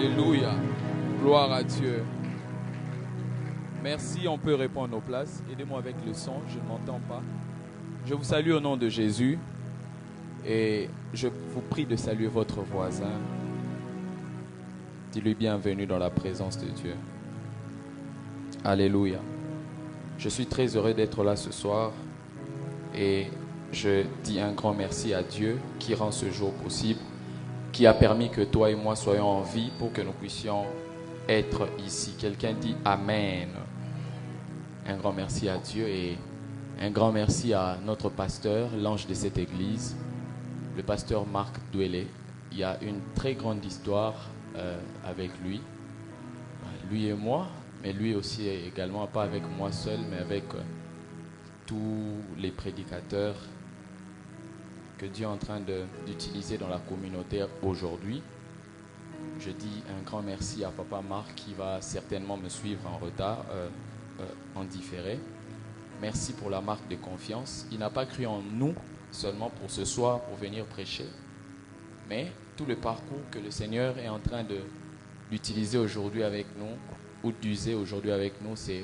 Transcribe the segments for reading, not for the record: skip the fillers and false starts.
Alléluia. Gloire à Dieu. Merci, on peut répondre à nos places. Aidez-moi avec le son, je ne m'entends pas. Je vous salue au nom de Jésus et je vous prie de saluer votre voisin. Dis-lui bienvenue dans la présence de Dieu. Alléluia. Je suis très heureux d'être là ce soir et je dis un grand merci à Dieu qui rend ce jour possible, qui a permis que toi et moi soyons en vie pour que nous puissions être ici. Quelqu'un dit Amen. Un grand merci à Dieu et un grand merci à notre pasteur, l'ange de cette église, le pasteur Marc Douellet. Il y a une très grande histoire avec lui et moi, mais lui aussi également, pas avec moi seul, mais avec tous les prédicateurs que Dieu est en train d'utiliser dans la communauté aujourd'hui. Je dis un grand merci à Papa Marc qui va certainement me suivre en retard, en différé. Merci pour la marque de confiance. Il n'a pas cru en nous seulement pour ce soir, pour venir prêcher, mais tout le parcours que le Seigneur est en train d'utiliser aujourd'hui avec nous, ou d'user aujourd'hui avec nous, c'est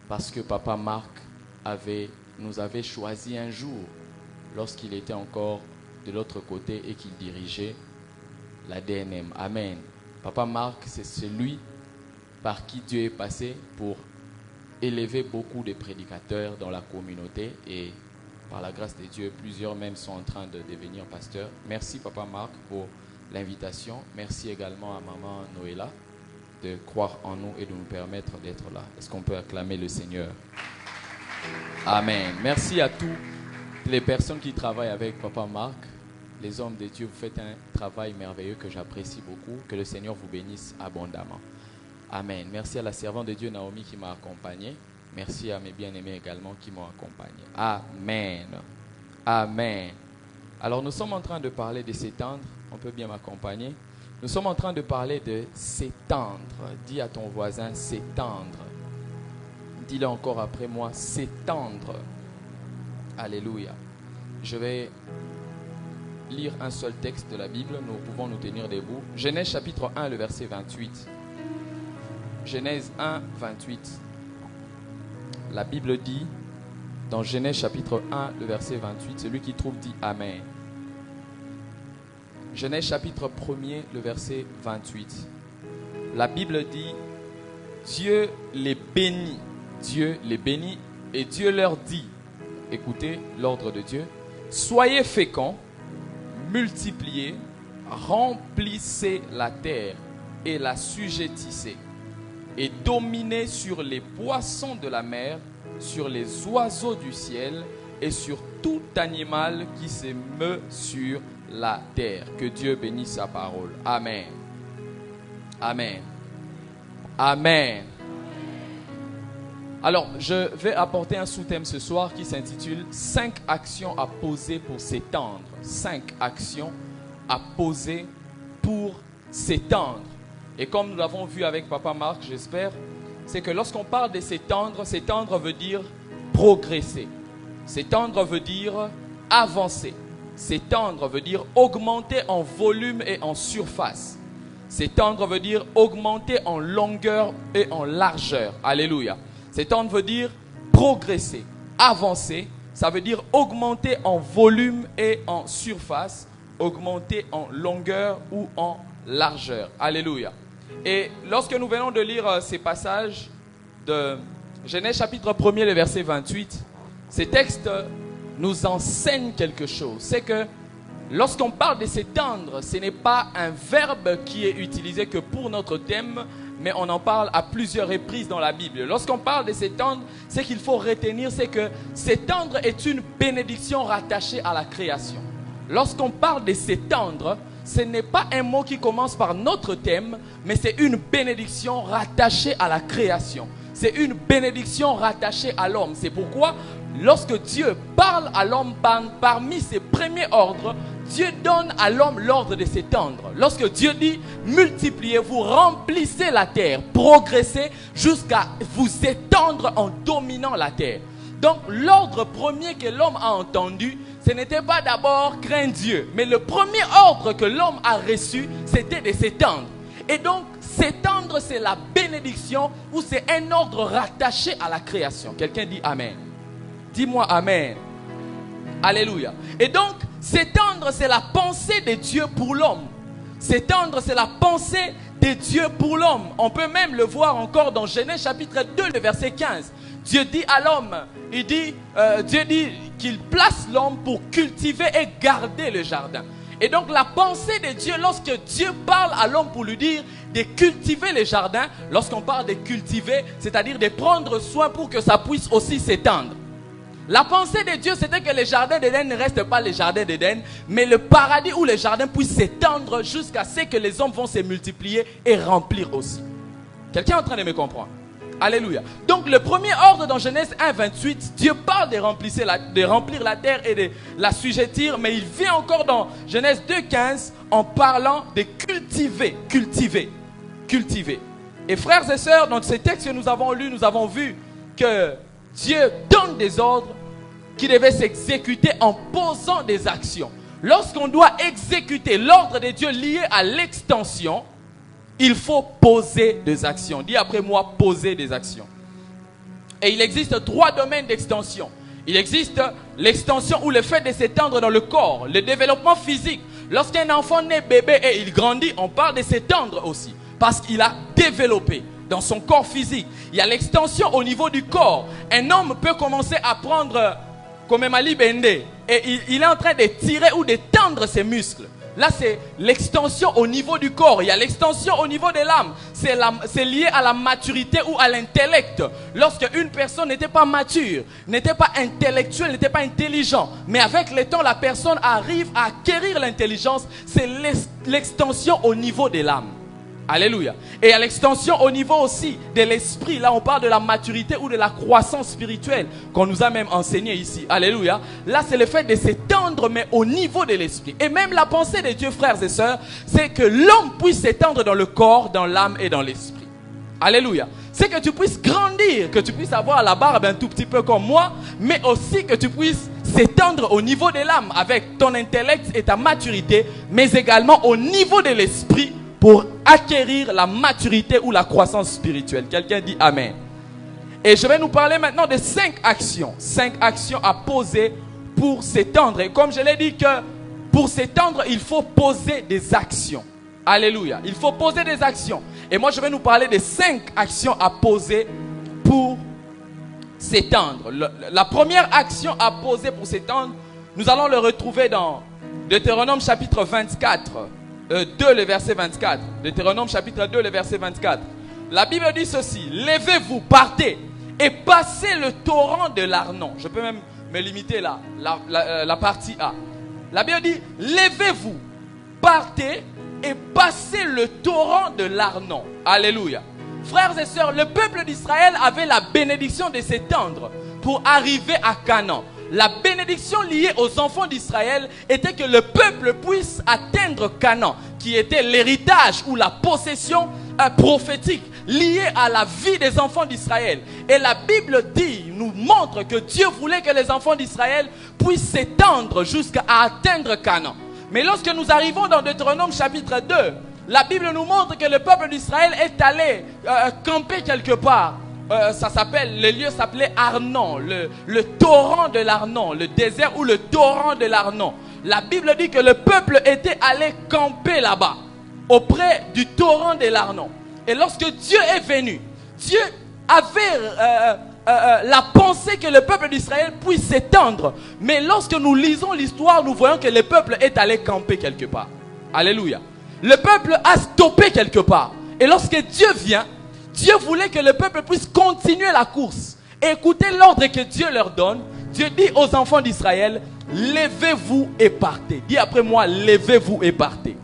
parce que Papa Marc nous avait choisi un jour, lorsqu'il était encore de l'autre côté et qu'il dirigeait la DNM. Amen. Papa Marc, c'est celui par qui Dieu est passé pour élever beaucoup de prédicateurs dans la communauté et par la grâce de Dieu, plusieurs même sont en train de devenir pasteurs. Merci Papa Marc pour l'invitation. Merci également à Maman Noëlla de croire en nous et de nous permettre d'être là. Est-ce qu'on peut acclamer le Seigneur? Amen. Merci à toutes les personnes qui travaillent avec Papa Marc. Les hommes de Dieu, vous faites un travail merveilleux que j'apprécie beaucoup. Que le Seigneur vous bénisse abondamment. Amen. Merci à la servante de Dieu Naomi qui m'a accompagné. Merci à mes bien-aimés également qui m'ont accompagné. Amen. Amen. Alors nous sommes en train de parler de s'étendre. On peut bien m'accompagner. Nous sommes en train de parler de s'étendre. Dis à ton voisin s'étendre. Dis-le encore après moi, s'étendre. Alléluia. Je vais lire un seul texte de la Bible. Nous pouvons nous tenir debout. Genèse chapitre 1, le verset 28. Genèse 1, 28. La Bible dit, dans Genèse chapitre 1, le verset 28, celui qui trouve dit Amen. Genèse chapitre 1er, le verset 28. La Bible dit, Dieu les bénit. Dieu les bénit et Dieu leur dit, écoutez l'ordre de Dieu, soyez féconds, multipliez, remplissez la terre et la sujettissez et dominez sur les poissons de la mer, sur les oiseaux du ciel et sur tout animal qui se meut sur la terre. Que Dieu bénisse sa parole. Amen. Amen. Amen. Alors, je vais apporter un sous-thème ce soir qui s'intitule 5 actions à poser pour s'étendre. 5 actions à poser pour s'étendre. Et comme nous l'avons vu avec Papa Marc, j'espère, c'est que lorsqu'on parle de s'étendre, s'étendre veut dire progresser. S'étendre veut dire avancer. S'étendre veut dire augmenter en volume et en surface. S'étendre veut dire augmenter en longueur et en largeur. Alléluia. S'étendre veut dire progresser, avancer. Ça veut dire augmenter en volume et en surface, augmenter en longueur ou en largeur. Alléluia. Et lorsque nous venons de lire ces passages de Genèse chapitre 1er, le verset 28, ces textes nous enseignent quelque chose. C'est que lorsqu'on parle de s'étendre, ce n'est pas un verbe qui est utilisé que pour notre thème, mais on en parle à plusieurs reprises dans la Bible. Lorsqu'on parle de s'étendre, ce qu'il faut retenir, c'est que s'étendre est une bénédiction rattachée à la création. Lorsqu'on parle de s'étendre, ce n'est pas un mot qui commence par notre thème, mais c'est une bénédiction rattachée à la création. C'est une bénédiction rattachée à l'homme. C'est pourquoi, lorsque Dieu parle à l'homme parmi ses premiers ordres, Dieu donne à l'homme l'ordre de s'étendre. Lorsque Dieu dit multipliez-vous, remplissez la terre, progressez jusqu'à vous étendre en dominant la terre. Donc l'ordre premier que l'homme a entendu, ce n'était pas d'abord craindre Dieu, mais le premier ordre que l'homme a reçu, c'était de s'étendre. Et donc, s'étendre, c'est la bénédiction ou c'est un ordre rattaché à la création. Quelqu'un dit Amen. Dis-moi Amen. Alléluia. Et donc, s'étendre, c'est la pensée de Dieu pour l'homme. S'étendre, c'est la pensée de Dieu pour l'homme. On peut même le voir encore dans Genèse chapitre 2, le verset 15. Dieu dit à l'homme, Dieu dit qu'il place l'homme pour cultiver et garder le jardin. Et donc la pensée de Dieu, lorsque Dieu parle à l'homme pour lui dire de cultiver le jardin, lorsqu'on parle de cultiver, c'est-à-dire de prendre soin pour que ça puisse aussi s'étendre. La pensée de Dieu, c'était que le jardin d'Éden ne reste pas le jardin d'Éden, mais le paradis où le jardin puisse s'étendre jusqu'à ce que les hommes vont se multiplier et remplir aussi. Quelqu'un est en train de me comprendre? Alléluia. Donc le premier ordre dans Genèse 1, 28, Dieu parle de remplir la terre et de la sujettir, mais il vient encore dans Genèse 2, 15 en parlant de cultiver. Et frères et sœurs, dans ces textes que nous avons lus, nous avons vu que Dieu donne des ordres qui devaient s'exécuter en posant des actions. Lorsqu'on doit exécuter l'ordre de Dieu lié à l'extension, il faut poser des actions. Dis après moi, poser des actions. Et il existe 3 domaines d'extension. Il existe l'extension ou le fait de s'étendre dans le corps, le développement physique. Lorsqu'un enfant naît bébé et il grandit, on parle de s'étendre aussi, parce qu'il a développé dans son corps physique. Il y a l'extension au niveau du corps. Un homme peut commencer à prendre comme Mali Bende et il est en train de tirer ou de tendre ses muscles. Là, c'est l'extension au niveau du corps. Il y a l'extension au niveau de l'âme. C'est lié à la maturité ou à l'intellect. Lorsque une personne n'était pas mature, n'était pas intellectuelle, n'était pas intelligent, mais avec le temps, la personne arrive à acquérir l'intelligence, c'est l'extension au niveau de l'âme. Alléluia. Et à l'extension au niveau aussi de l'esprit. Là, on parle de la maturité ou de la croissance spirituelle qu'on nous a même enseigné ici. Alléluia. Là, c'est le fait de s'étendre, mais au niveau de l'esprit. Et même la pensée de Dieu, frères et sœurs, c'est que l'homme puisse s'étendre dans le corps, dans l'âme et dans l'esprit. Alléluia. C'est que tu puisses grandir, que tu puisses avoir la barbe un tout petit peu comme moi, mais aussi que tu puisses s'étendre au niveau de l'âme avec ton intellect et ta maturité, mais également au niveau de l'esprit, pour acquérir la maturité ou la croissance spirituelle. Quelqu'un dit Amen. Et je vais nous parler maintenant de 5 actions. 5 actions à poser pour s'étendre. Et comme je l'ai dit que pour s'étendre, il faut poser des actions. Alléluia. Il faut poser des actions. Et moi, je vais nous parler de 5 actions à poser pour s'étendre. La première action à poser pour s'étendre, nous allons le retrouver dans Deutéronome chapitre 24. 2, le verset 24. Deutéronome chapitre 2, le verset 24. La Bible dit ceci: levez-vous, partez et passez le torrent de l'Arnon. Je peux même me limiter là, la partie A. La Bible dit: levez-vous, partez et passez le torrent de l'Arnon. Alléluia. Frères et sœurs, le peuple d'Israël avait la bénédiction de s'étendre pour arriver à Canaan. La bénédiction liée aux enfants d'Israël était que le peuple puisse atteindre Canaan, qui était l'héritage ou la possession prophétique liée à la vie des enfants d'Israël. Et la Bible nous montre que Dieu voulait que les enfants d'Israël puissent s'étendre jusqu'à atteindre Canaan. Mais lorsque nous arrivons dans Deutéronome chapitre 2, la Bible nous montre que le peuple d'Israël est allé camper quelque part. Le lieu s'appelait Arnon, le torrent de l'Arnon, le désert ou le torrent de l'Arnon. La Bible dit que le peuple était allé camper là-bas, auprès du torrent de l'Arnon. Et lorsque Dieu est venu, Dieu avait la pensée que le peuple d'Israël puisse s'étendre. Mais lorsque nous lisons l'histoire, nous voyons que le peuple est allé camper quelque part. Alléluia. Le peuple a stoppé quelque part. Et lorsque Dieu vient, Dieu voulait que le peuple puisse continuer la course. Écoutez l'ordre que Dieu leur donne. Dieu dit aux enfants d'Israël: levez-vous et partez. Dis après moi: levez-vous et partez.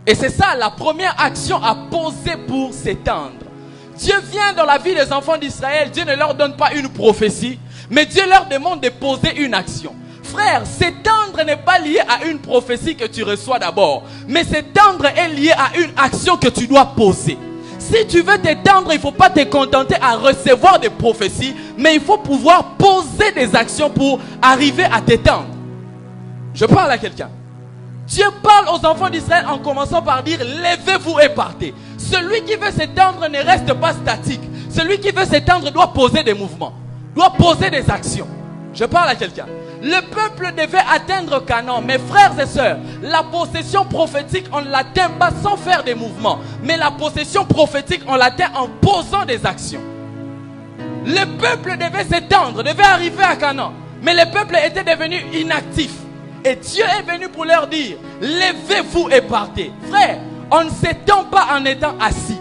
Et c'est ça la première action à poser pour s'étendre. Dieu vient dans la vie des enfants d'Israël. Dieu ne leur donne pas une prophétie, mais Dieu leur demande de poser une action. Frère, s'étendre n'est pas lié à une prophétie que tu reçois d'abord, mais s'étendre est lié à une action que tu dois poser. Si tu veux t'étendre, il ne faut pas te contenter à recevoir des prophéties, mais il faut pouvoir poser des actions pour arriver à t'étendre. Je parle à quelqu'un. Dieu parle aux enfants d'Israël en commençant par dire, levez-vous et partez. Celui qui veut s'étendre ne reste pas statique. Celui qui veut s'étendre doit poser des mouvements, doit poser des actions. Je parle à quelqu'un. Le peuple devait atteindre Canaan. Mes frères et sœurs, la possession prophétique, on ne l'atteint pas sans faire des mouvements. Mais la possession prophétique, on l'atteint en posant des actions. Le peuple devait s'étendre, devait arriver à Canaan. Mais le peuple était devenu inactif. Et Dieu est venu pour leur dire, levez-vous et partez. Frère, on ne s'étend pas en étant assis.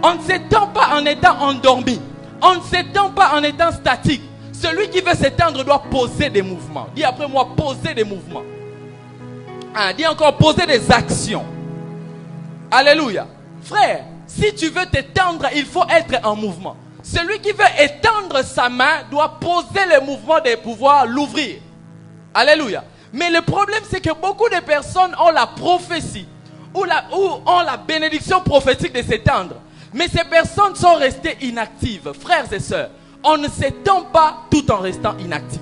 On ne s'étend pas en étant endormi. On ne s'étend pas en étant statique. Celui qui veut s'étendre doit poser des mouvements. Dis après moi, poser des mouvements. Dis encore, poser des actions. Alléluia. Frère, si tu veux t'étendre, il faut être en mouvement. Celui qui veut étendre sa main doit poser le mouvement de pouvoir l'ouvrir. Alléluia. Mais le problème, c'est que beaucoup de personnes ont la prophétie ou ont la bénédiction prophétique de s'étendre. Mais ces personnes sont restées inactives. Frères et sœurs, on ne s'étend pas tout en restant inactif.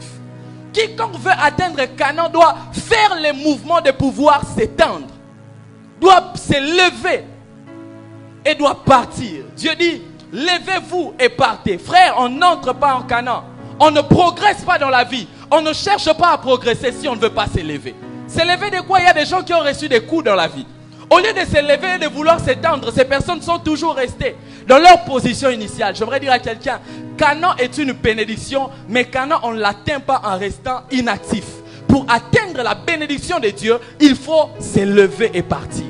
Quiconque veut atteindre Canaan doit faire les mouvements de pouvoir s'étendre. Doit se lever et doit partir. Dieu dit, levez-vous et partez. Frère, on n'entre pas en Canaan. On ne progresse pas dans la vie. On ne cherche pas à progresser si on ne veut pas s'élever. S'élever de quoi? Il y a des gens qui ont reçu des coups dans la vie. Au lieu de s'élever et de vouloir s'étendre, ces personnes sont toujours restées dans leur position initiale. J'aimerais dire à quelqu'un, Canaan est une bénédiction, mais Canaan, on ne l'atteint pas en restant inactif. Pour atteindre la bénédiction de Dieu, il faut s'élever et partir.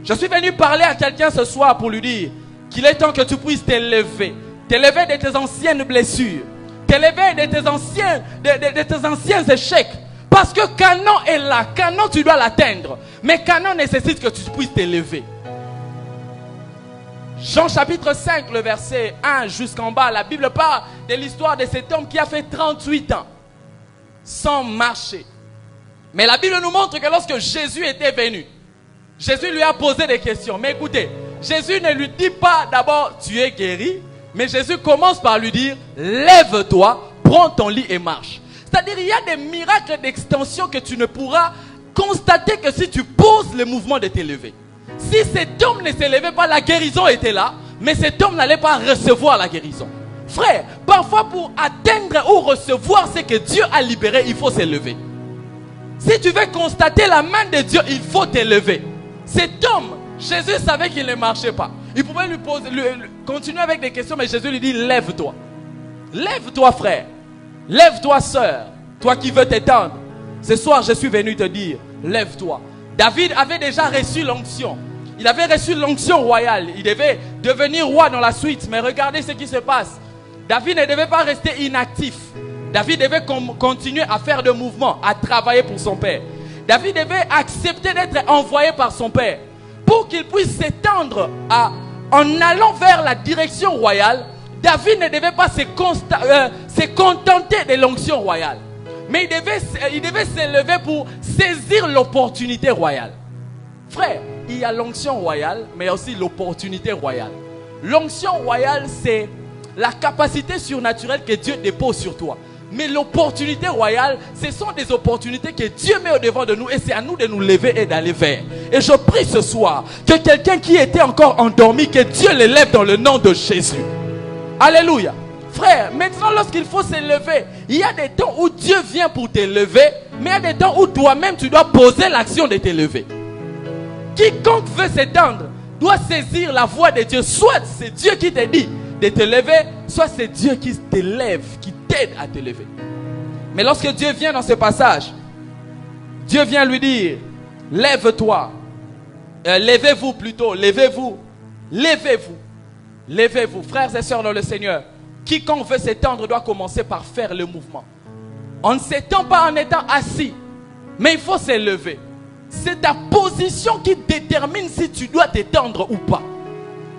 Je suis venu parler à quelqu'un ce soir pour lui dire qu'il est temps que tu puisses t'élever. T'élever de tes anciennes blessures. T'élever de tes anciens échecs. Parce que Canaan est là. Canaan, tu dois l'atteindre. Mais Canaan nécessite que tu puisses t'élever. Jean chapitre 5, le verset 1 jusqu'en bas. La Bible parle de l'histoire de cet homme qui a fait 38 ans sans marcher. Mais la Bible nous montre que lorsque Jésus était venu, Jésus lui a posé des questions. Mais écoutez, Jésus ne lui dit pas d'abord tu es guéri. Mais Jésus commence par lui dire lève-toi, prends ton lit et marche. C'est-à-dire, il y a des miracles d'extension que tu ne pourras constater que si tu poses le mouvement de t'élever. Si cet homme ne s'élevait pas, la guérison était là, mais cet homme n'allait pas recevoir la guérison. Frère, parfois pour atteindre ou recevoir ce que Dieu a libéré, il faut s'élever. Si tu veux constater la main de Dieu, il faut t'élever. Cet homme, Jésus savait qu'il ne marchait pas. Il pouvait continuer avec des questions, mais Jésus lui dit, lève-toi. Lève-toi, frère. Lève-toi, sœur, toi qui veux t'étendre. Ce soir, je suis venu te dire, lève-toi. David avait déjà reçu l'onction. Il avait reçu l'onction royale. Il devait devenir roi dans la suite. Mais regardez ce qui se passe. David ne devait pas rester inactif. David devait continuer à faire de mouvements, à travailler pour son père. David devait accepter d'être envoyé par son père pour qu'il puisse s'étendre en allant vers la direction royale. David ne devait pas se contenter de l'onction royale. Mais il devait s'élever pour saisir l'opportunité royale. Frère, il y a l'onction royale, mais aussi l'opportunité royale. L'onction royale, c'est la capacité surnaturelle que Dieu dépose sur toi. Mais l'opportunité royale, ce sont des opportunités que Dieu met au devant de nous. Et c'est à nous de nous lever et d'aller vers. Et je prie ce soir que quelqu'un qui était encore endormi, que Dieu l'élève dans le nom de Jésus. Alléluia. Frère, maintenant lorsqu'il faut s'élever, il y a des temps où Dieu vient pour t'élever, mais il y a des temps où toi-même tu dois poser l'action de t'élever. Quiconque veut s'étendre doit saisir la voix de Dieu. Soit c'est Dieu qui te dit de te lever, soit c'est Dieu qui t'élève, qui t'aide à te lever. Mais lorsque Dieu vient dans ce passage, Dieu vient lui dire, lève-toi, levez-vous plutôt, levez-vous, levez-vous. Levez-vous, frères et sœurs dans le Seigneur. Quiconque veut s'étendre doit commencer par faire le mouvement. On ne s'étend pas en étant assis, mais il faut se lever. C'est ta position qui détermine si tu dois t'étendre ou pas.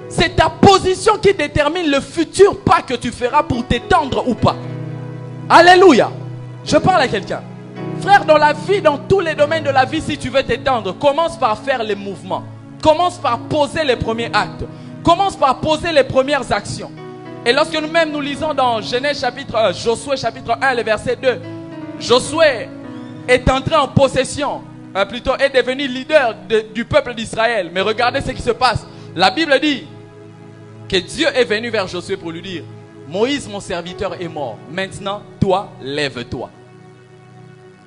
C'est ta position qui détermine le futur pas que tu feras pour t'étendre ou pas. Alléluia. Je parle à quelqu'un. Frère, dans la vie, dans tous les domaines de la vie, si tu veux t'étendre, commence par faire les mouvements. Commence par poser les premiers actes. Commence par poser les premières actions. Et lorsque nous lisons dans Josué chapitre 1, le verset 2, Josué est entré en possession plutôt est devenu leader du peuple d'Israël. Mais regardez ce qui se passe. La Bible dit que Dieu est venu vers Josué pour lui dire: Moïse, mon serviteur, est mort. Maintenant, toi, lève-toi.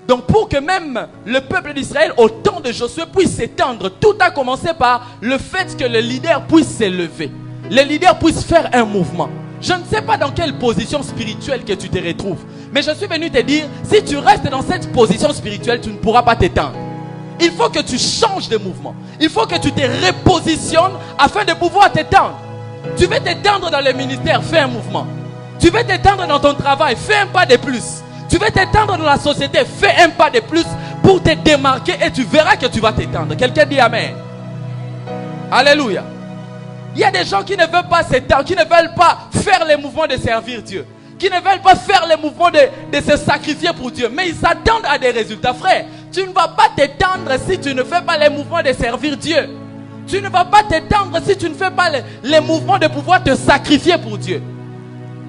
Donc pour que même le peuple d'Israël au temps de Josué puisse s'étendre, tout a commencé par le fait que le leader puisse s'élever. Le leader puisse faire un mouvement. Je ne sais pas dans quelle position spirituelle que tu te retrouves, mais je suis venu te dire, si tu restes dans cette position spirituelle, tu ne pourras pas t'étendre. Il faut que tu changes de mouvement. Il faut que tu te repositionnes afin de pouvoir t'étendre. Tu veux t'étendre dans le ministère, fais un mouvement. Tu veux t'étendre dans ton travail, fais un pas de plus. Tu veux t'étendre dans la société, fais un pas de plus pour te démarquer et tu verras que tu vas t'étendre. Quelqu'un dit Amen. Alléluia. Il y a des gens qui ne veulent pas s'étendre, qui ne veulent pas faire les mouvements de servir Dieu, qui ne veulent pas faire les mouvements de se sacrifier pour Dieu, mais ils s'attendent à des résultats. Frère, tu ne vas pas t'étendre si tu ne fais pas les mouvements de servir Dieu. Tu ne vas pas t'étendre si tu ne fais pas les mouvements de pouvoir te sacrifier pour Dieu.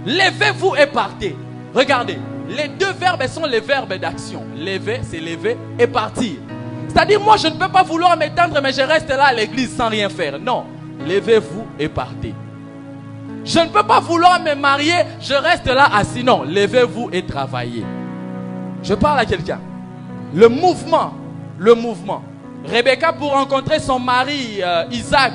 Levez-vous et partez. Regardez, les deux verbes sont les verbes d'action. Lever, c'est lever, et partir. C'est-à-dire, moi je ne peux pas vouloir m'étendre mais je reste là à l'église sans rien faire. Non, levez-vous et partez. Je ne peux pas vouloir me marier, je reste là assis. Non, levez-vous et travaillez. Je parle à quelqu'un. Le mouvement. Rebecca, pour rencontrer son mari Isaac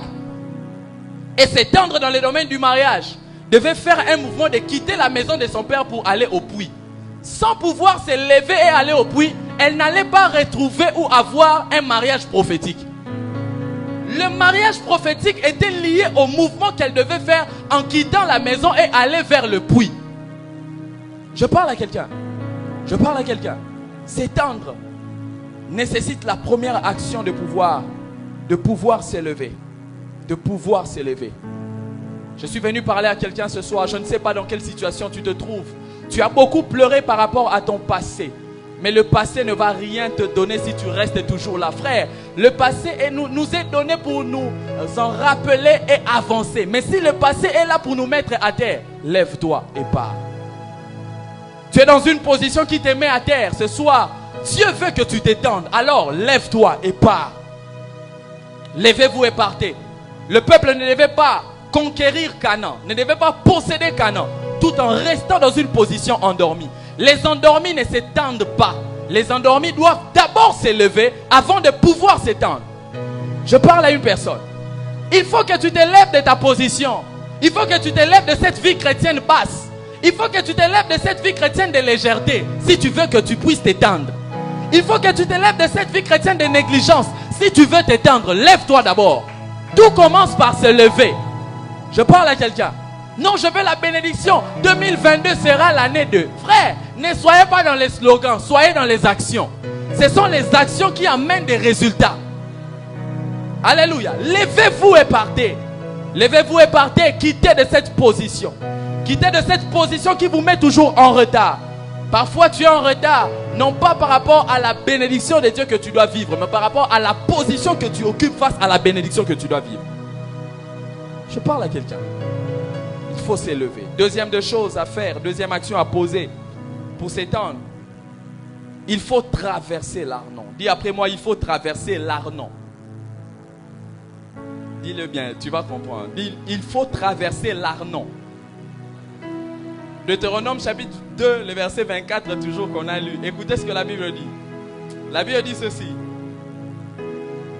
et s'étendre dans le domaine du mariage, devait faire un mouvement de quitter la maison de son père pour aller au puits. Sans pouvoir se lever et aller au puits, elle n'allait pas retrouver ou avoir un mariage prophétique. Le mariage prophétique était lié au mouvement qu'elle devait faire en quittant la maison et aller vers le puits. Je parle à quelqu'un. S'étendre nécessite la première action de pouvoir s'élever. Je suis venu parler à quelqu'un ce soir. Je ne sais pas dans quelle situation tu te trouves. Tu as beaucoup pleuré par rapport à ton passé. Mais le passé ne va rien te donner si tu restes toujours là. Frère, le passé nous est donné pour nous en rappeler et avancer. Mais si le passé est là pour nous mettre à terre, lève-toi et pars. Tu es dans une position qui te met à terre. Ce soir, Dieu veut que tu t'étendes. Alors, lève-toi et pars. Levez-vous et partez. Le peuple ne devait pas conquérir Canaan, ne devait pas posséder Canaan, tout en restant dans une position endormie. Les endormis ne s'étendent pas. Les endormis doivent d'abord s'élever avant de pouvoir s'étendre. Je parle à une personne. Il faut que tu te lèves de ta position. Il faut que tu te lèves de cette vie chrétienne basse. Il faut que tu te lèves de cette vie chrétienne de légèreté si tu veux que tu puisses t'étendre. Il faut que tu te lèves de cette vie chrétienne de négligence si tu veux t'étendre. Lève-toi d'abord. Tout commence par se lever. Je parle à quelqu'un. Non, je veux la bénédiction. 2022 sera l'année de... Frère, ne soyez pas dans les slogans, soyez dans les actions. Ce sont les actions qui amènent des résultats. Alléluia. Levez-vous et partez. Levez-vous et partez. Quittez de cette position. Quittez de cette position qui vous met toujours en retard. Parfois tu es en retard, non pas par rapport à la bénédiction de Dieu que tu dois vivre, mais par rapport à la position que tu occupes face à la bénédiction que tu dois vivre. Je parle à quelqu'un. Il faut s'élever. Deuxième chose à faire, deuxième action à poser pour s'étendre. Il faut traverser l'Arnon. Dis après moi, il faut traverser l'Arnon. Dis-le bien, tu vas comprendre. Dis, il faut traverser l'Arnon. Deutéronome chapitre 2, le verset 24 toujours qu'on a lu. Écoutez ce que la Bible dit. La Bible dit ceci.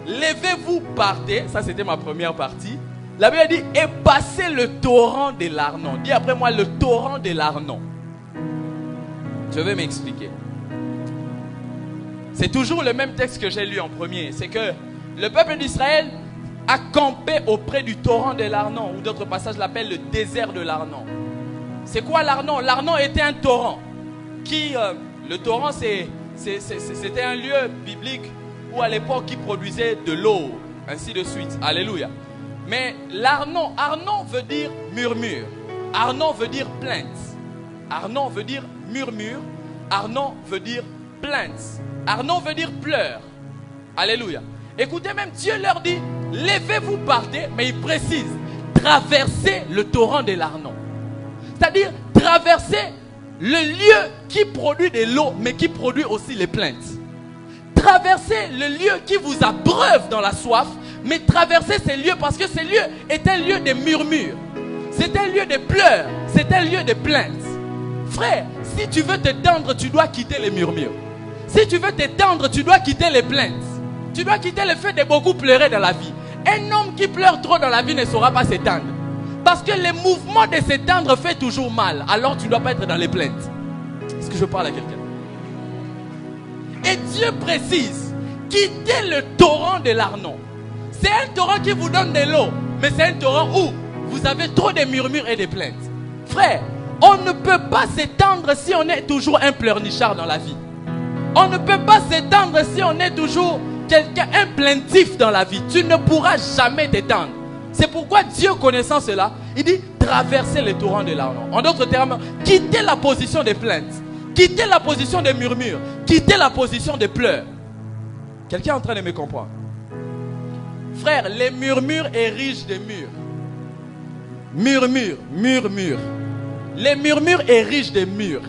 Levez-vous, partez. Ça c'était ma première partie. La Bible dit, et passez le torrent de l'Arnon. Dis après moi, le torrent de l'Arnon. Je vais m'expliquer. C'est toujours le même texte que j'ai lu en premier. C'est que le peuple d'Israël a campé auprès du torrent de l'Arnon, ou d'autres passages l'appellent le désert de l'Arnon. C'est quoi l'Arnon? L'Arnon était un torrent. Le torrent, c'était un lieu biblique où à l'époque qui produisait de l'eau, ainsi de suite. Alléluia. Mais l'Arnon, Arnon veut dire murmure. Arnon veut dire plainte. Arnon veut dire murmure. Arnon veut dire plainte. Arnon veut dire pleurs. Alléluia. Écoutez, même Dieu leur dit, levez-vous, partez, mais il précise, traversez le torrent de l'Arnon. C'est-à-dire traverser le lieu qui produit de l'eau, mais qui produit aussi les plaintes. traversez le lieu qui vous abreuve dans la soif, mais traversez ces lieux parce que ces lieux étaient un lieu de murmures. C'est un lieu de pleurs, c'est un lieu de plaintes. Frère, si tu veux t'étendre, tu dois quitter les murmures. Si tu veux t'étendre, tu dois quitter les plaintes. Tu dois quitter le fait de beaucoup pleurer dans la vie. Un homme qui pleure trop dans la vie ne saura pas s'étendre. Parce que le mouvement de s'étendre fait toujours mal. Alors tu ne dois pas être dans les plaintes. Est-ce que je parle à quelqu'un? Et Dieu précise, quittez le torrent de l'Arnon. C'est un torrent qui vous donne de l'eau, mais c'est un torrent où vous avez trop de murmures et de plaintes. Frère, on ne peut pas s'étendre si on est toujours un pleurnichard dans la vie. On ne peut pas s'étendre si on est toujours quelqu'un, un plaintif dans la vie. Tu ne pourras jamais t'étendre. C'est pourquoi Dieu, connaissant cela, il dit traversez le torrent de l'Arnon. En d'autres termes, quittez la position des plaintes, quittez la position des murmures, quittez la position des pleurs. Quelqu'un est en train de me comprendre? Frère, les murmures érigent des murs. Murmures. Les murmures érigent des murs.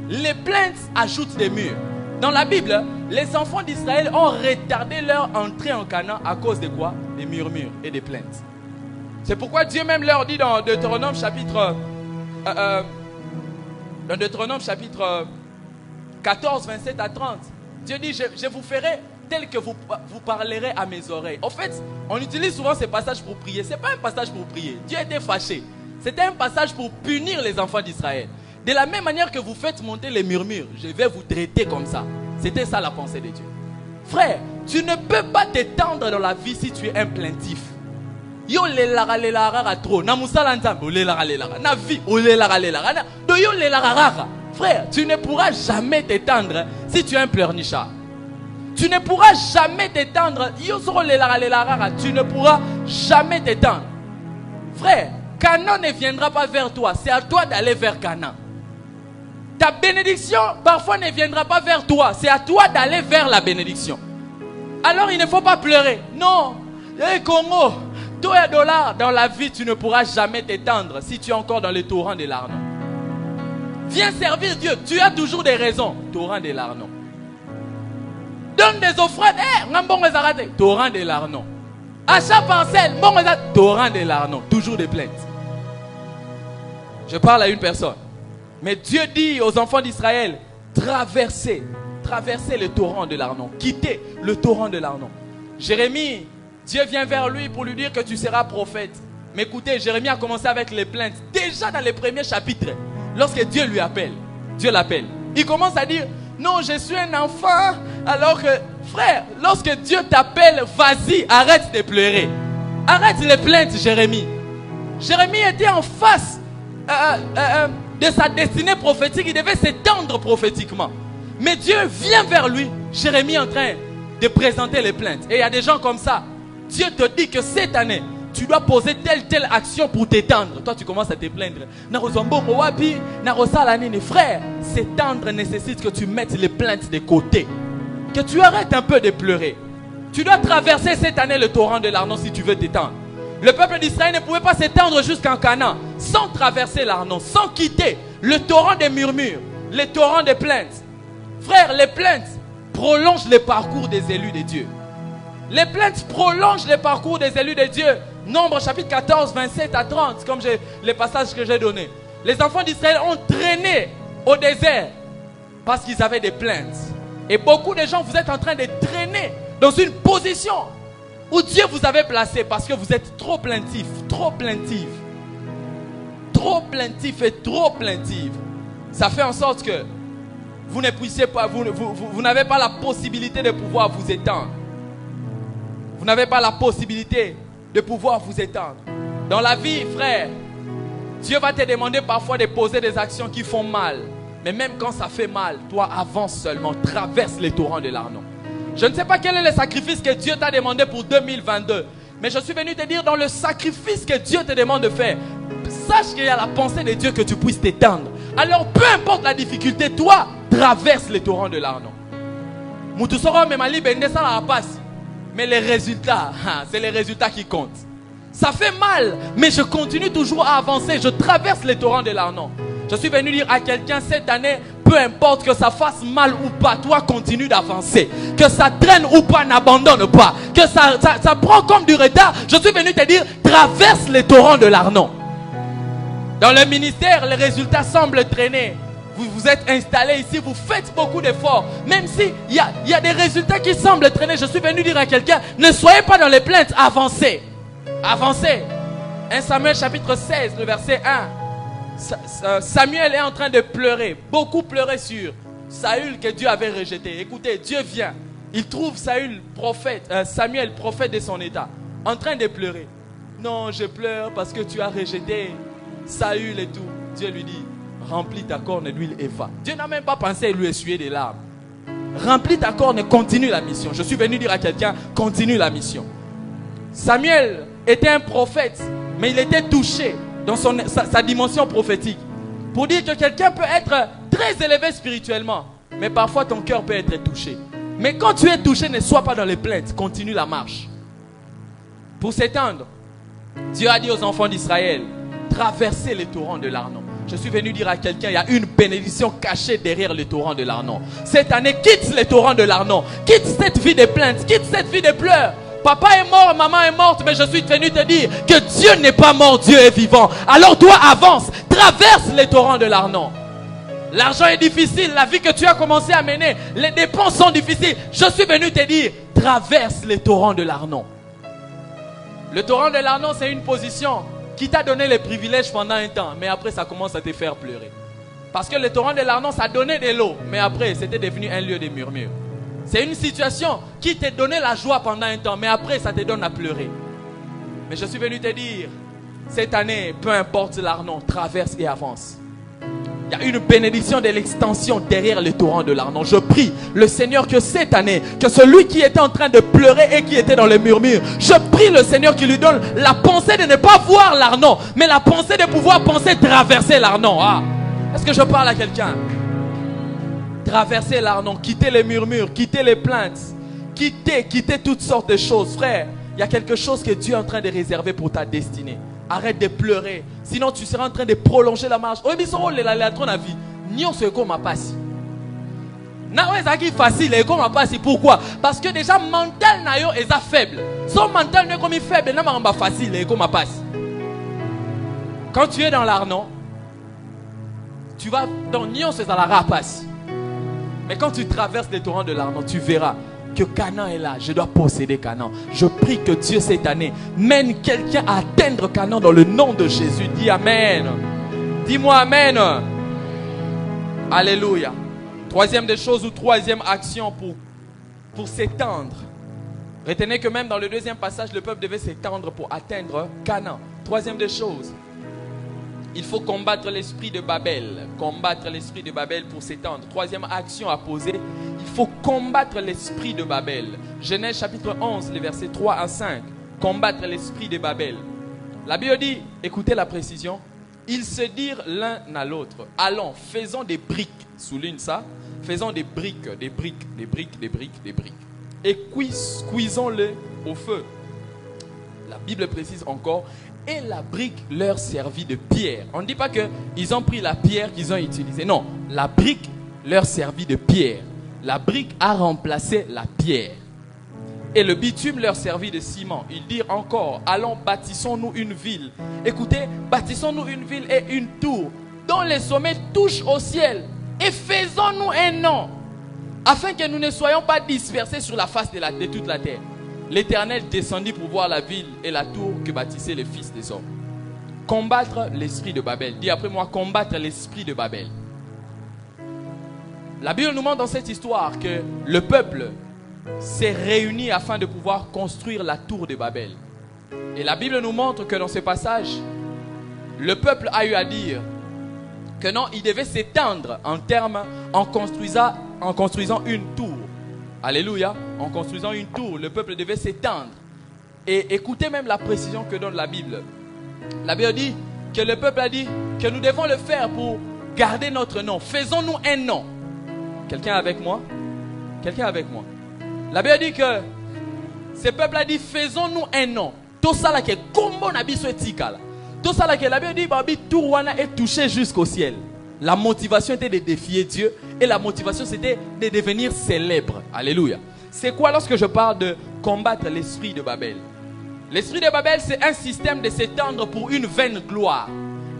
Les plaintes ajoutent des murs. Dans la Bible, les enfants d'Israël ont retardé leur entrée en Canaan à cause de quoi? Des murmures et des plaintes. C'est pourquoi Dieu même leur dit dans Deutéronome chapitre 14, 27 à 30. Dieu dit, je vous ferai tel que vous parlerez à mes oreilles. En fait, on utilise souvent ces passages pour prier. Ce n'est pas un passage pour prier. Dieu était fâché. C'était un passage pour punir les enfants d'Israël. De la même manière que vous faites monter les murmures, je vais vous traiter comme ça. C'était ça la pensée de Dieu. Frère, tu ne peux pas t'étendre dans la vie si tu es un plaintif. Yo le lara trop. Na musala nzambe le lara. Na vie le lara. Do yo le lara. Frère, tu ne pourras jamais t'étendre si tu es un pleurnichard. Tu ne pourras jamais t'étendre. Yo soro le lara. Tu ne pourras jamais t'étendre. Frère, Canaan ne viendra pas vers toi. C'est à toi d'aller vers Canaan. Ta bénédiction parfois ne viendra pas vers toi. C'est à toi d'aller vers la bénédiction. Alors il ne faut pas pleurer. Non. Hey Congo, toi et dollar, dans la vie tu ne pourras jamais t'étendre si tu es encore dans le torrent de l'Arnon. Viens servir Dieu. Tu as toujours des raisons. Torrent de l'Arnon. Donne des offrandes. Torrent de l'Arnon. Achat parcelle. Torrent de l'Arnon. Toujours des plaintes. Je parle à une personne. Mais Dieu dit aux enfants d'Israël, traversez le torrent de l'Arnon. Quittez le torrent de l'Arnon. Jérémie, Dieu vient vers lui pour lui dire que tu seras prophète. Mais écoutez, Jérémie a commencé avec les plaintes. Déjà dans les premiers chapitres, lorsque Dieu lui appelle, Dieu l'appelle. Il commence à dire, non, je suis un enfant. Alors que, frère, lorsque Dieu t'appelle, vas-y, arrête de pleurer. Arrête les plaintes, Jérémie. Jérémie était en face de sa destinée prophétique. Il devait s'étendre prophétiquement. Mais Dieu vient vers lui. Jérémie est en train de présenter les plaintes. Et il y a des gens comme ça. Dieu te dit que cette année, tu dois poser telle action pour t'étendre. Toi, tu commences à te plaindre. Frère, s'étendre nécessite que tu mettes les plaintes de côté. Que tu arrêtes un peu de pleurer. Tu dois traverser cette année le torrent de l'Arnon si tu veux t'étendre. Le peuple d'Israël ne pouvait pas s'étendre jusqu'en Canaan sans traverser l'Arnon, sans quitter le torrent des murmures, le torrent des plaintes. Frère, les plaintes prolongent le parcours des élus de Dieu. Les plaintes prolongent le parcours des élus de Dieu. Nombre chapitre 14, 27 à 30, comme les passages que j'ai donnés. Les enfants d'Israël ont traîné au désert parce qu'ils avaient des plaintes. Et beaucoup de gens, vous êtes en train de traîner dans une position où Dieu vous avait placé parce que vous êtes trop plaintif, trop plaintive. Trop plaintif et trop plaintive. Ça fait en sorte que vous ne puissiez pas, vous n'avez pas la possibilité de pouvoir vous étendre. Vous n'avez pas la possibilité de pouvoir vous étendre. Dans la vie, frère, Dieu va te demander parfois de poser des actions qui font mal. Mais même quand ça fait mal, toi avance seulement, traverse les torrents de l'Arnon. Je ne sais pas quel est le sacrifice que Dieu t'a demandé pour 2022. Mais je suis venu te dire, dans le sacrifice que Dieu te demande de faire, sache qu'il y a la pensée de Dieu que tu puisses t'étendre. Alors peu importe la difficulté, toi, traverse les torrents de l'Arnon. Mais les résultats, c'est les résultats qui comptent. Ça fait mal, mais je continue toujours à avancer. Je traverse les torrents de l'Arnon. Je suis venu dire à quelqu'un cette année, peu importe que ça fasse mal ou pas, toi continue d'avancer. Que ça traîne ou pas, n'abandonne pas. Que ça prend comme du retard. Je suis venu te dire, traverse les torrents de l'Arnon. Dans le ministère, les résultats semblent traîner. Vous êtes installé ici, vous faites beaucoup d'efforts. Même si il y a des résultats qui semblent traîner, je suis venu dire à quelqu'un, ne soyez pas dans les plaintes, avancez. Avancez. 1 Samuel chapitre 16, le verset 1. Samuel est en train de pleurer, beaucoup pleurer sur Saül que Dieu avait rejeté. Écoutez, Dieu vient, il trouve Samuel, prophète de son état, en train de pleurer. Non, je pleure parce que tu as rejeté Saül et tout. Dieu lui dit, remplis ta corne d'huile et va. Dieu n'a même pas pensé à lui essuyer des larmes. Remplis ta corne et continue la mission. Je suis venu dire à quelqu'un, continue la mission. Samuel était un prophète, mais il était touché dans sa dimension prophétique. Pour dire que quelqu'un peut être très élevé spirituellement, mais parfois ton cœur peut être touché. Mais quand tu es touché, ne sois pas dans les plaintes, continue la marche. Pour s'étendre, Dieu a dit aux enfants d'Israël, traversez les torrents de l'Arnon. Je suis venu dire à quelqu'un, il y a une bénédiction cachée derrière les torrents de l'Arnon. Cette année, quitte les torrents de l'Arnon. Quitte cette vie de plaintes, quitte cette vie de pleurs. Papa est mort, maman est morte, mais je suis venu te dire que Dieu n'est pas mort, Dieu est vivant. Alors toi avance, traverse les torrents de l'Arnon. L'argent est difficile, la vie que tu as commencé à mener, les dépenses sont difficiles. Je suis venu te dire, traverse les torrents de l'Arnon. Le torrent de l'Arnon, c'est une position qui t'a donné les privilèges pendant un temps, mais après ça commence à te faire pleurer. Parce que le torrent de l'Arnon, ça donnait de l'eau, mais après c'était devenu un lieu de murmure. C'est une situation qui t'a donné la joie pendant un temps, mais après ça te donne à pleurer. Mais je suis venu te dire, cette année, peu importe l'Arnon, traverse et avance. Il y a une bénédiction de l'extension derrière les torrents de l'Arnon. Je prie le Seigneur que cette année, que celui qui était en train de pleurer et qui était dans les murmures, je prie le Seigneur qui lui donne la pensée de ne pas voir l'Arnon, mais la pensée de pouvoir penser traverser l'Arnon. Ah, est-ce que je parle à quelqu'un? Traverser l'Arnon, quitter les murmures, quitter les plaintes, quitter toutes sortes de choses. Frère, il y a quelque chose que Dieu est en train de réserver pour ta destinée. Arrête de pleurer. Sinon tu seras en train de prolonger la marche. Oh, mais ça, oh, la ton avis. Nyon se comme passe. Na ouais, ça qui facile et comme passe. Pourquoi? Parce que déjà mental na yo est faible. Son mental n'est comme faible, n'a pas facile et comme passe. Quand tu es dans l'Arnon, tu vas dans Nyon c'est à la rapace. Mais quand tu traverses les torrents de l'Arnon, tu verras que Canaan est là. Je dois posséder Canaan. Je prie que Dieu cette année mène quelqu'un à atteindre Canaan dans le nom de Jésus. Dis Amen. Dis-moi Amen. Alléluia. Troisième des choses ou troisième action pour s'étendre. Retenez que même dans le deuxième passage, le peuple devait s'étendre pour atteindre Canaan. Troisième des choses. Il faut combattre l'esprit de Babel. Combattre l'esprit de Babel pour s'étendre. Troisième action à poser. Il faut combattre l'esprit de Babel. Genèse chapitre 11, les versets 3 à 5. Combattre l'esprit de Babel. La Bible dit, écoutez la précision. Ils se dirent l'un à l'autre. Allons, faisons des briques. Souligne ça. Faisons des briques. Et cuisons-les au feu. La Bible précise encore. Et la brique leur servit de pierre. On ne dit pas qu'ils ont pris la pierre qu'ils ont utilisée. Non, la brique leur servit de pierre. La brique a remplacé la pierre. Et le bitume leur servit de ciment. Ils dirent encore, allons, bâtissons-nous une ville. Écoutez, bâtissons-nous une ville et une tour, dont les sommets touchent au ciel. Et faisons-nous un nom, afin que nous ne soyons pas dispersés sur la face de toute la terre. L'Éternel descendit pour voir la ville et la tour que bâtissaient les fils des hommes. Combattre l'esprit de Babel. Dis après moi, combattre l'esprit de Babel. La Bible nous montre dans cette histoire que le peuple s'est réuni afin de pouvoir construire la tour de Babel. Et la Bible nous montre que dans ce passage, le peuple a eu à dire que non, il devait s'étendre en construisant une tour. Alléluia. En construisant une tour, le peuple devait s'étendre. Et écoutez même la précision que donne la Bible. La Bible dit que le peuple a dit que nous devons le faire pour garder notre nom. Faisons-nous un nom. Quelqu'un avec moi? Quelqu'un avec moi? La Bible dit que ce peuple a dit faisons-nous un nom. Tout ça là qui est combo na biso etikala. Tout ça là que la Bible dit babi tourwana est touché jusqu'au ciel. La motivation était de défier Dieu et la motivation c'était de devenir célèbre. Alléluia. C'est quoi lorsque je parle de combattre l'esprit de Babel? L'esprit de Babel, c'est un système de s'étendre pour une vaine gloire.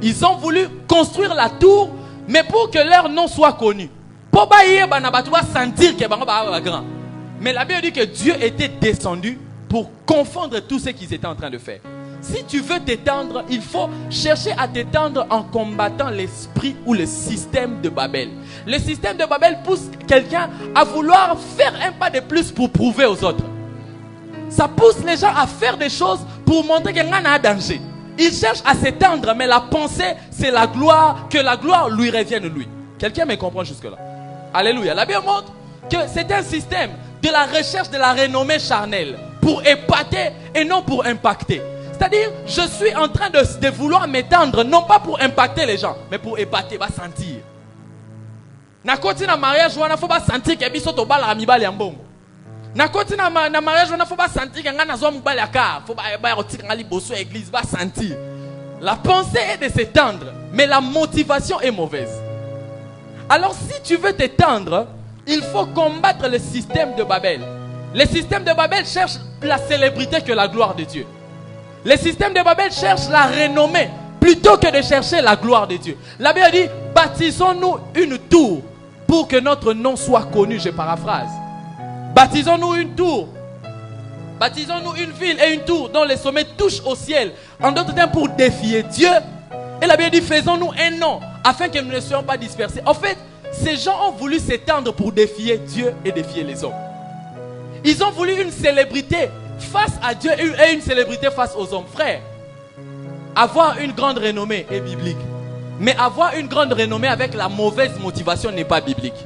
Ils ont voulu construire la tour, mais pour que leur nom soit connu. Pour sentir que grand. Mais la Bible dit que Dieu était descendu pour confondre tout ce qu'ils étaient en train de faire. Si tu veux t'étendre, il faut chercher à t'étendre en combattant l'esprit ou le système de Babel. Le système de Babel pousse quelqu'un à vouloir faire un pas de plus pour prouver aux autres. Ça pousse les gens à faire des choses pour montrer qu'il y a un danger. Ils cherchent à s'étendre, mais la pensée, c'est la gloire, que la gloire lui revienne lui. Quelqu'un me comprend jusque-là? Alléluia. La Bible montre que c'est un système de la recherche de la renommée charnelle pour épater et non pour impacter. C'est-à-dire, je suis en train de vouloir m'étendre, non pas pour impacter les gens, mais pour épater, va sentir. Na koti na mariage, il faut pas sentir que biso to bala mibali ya mbongo. Na koti na mariage, il faut pas sentir que ngana zo mibali ya ka, faut ba rotika ngali bosso église, va sentir. La pensée est de s'étendre, mais la motivation est mauvaise. Alors si tu veux t'étendre, il faut combattre le système de Babel. Le système de Babel cherche la célébrité que la gloire de Dieu. Le système de Babel cherche la renommée plutôt que de chercher la gloire de Dieu. La Bible dit, baptisons-nous une tour pour que notre nom soit connu. Je paraphrase. Baptisons-nous une tour. Baptisons-nous une ville et une tour dont les sommets touchent au ciel. En d'autres termes, pour défier Dieu. Et la Bible dit, faisons-nous un nom afin que nous ne soyons pas dispersés. En fait, ces gens ont voulu s'étendre pour défier Dieu et défier les hommes. Ils ont voulu une célébrité face à Dieu et une célébrité face aux hommes. Frère, avoir une grande renommée est biblique. Mais avoir une grande renommée avec la mauvaise motivation n'est pas biblique.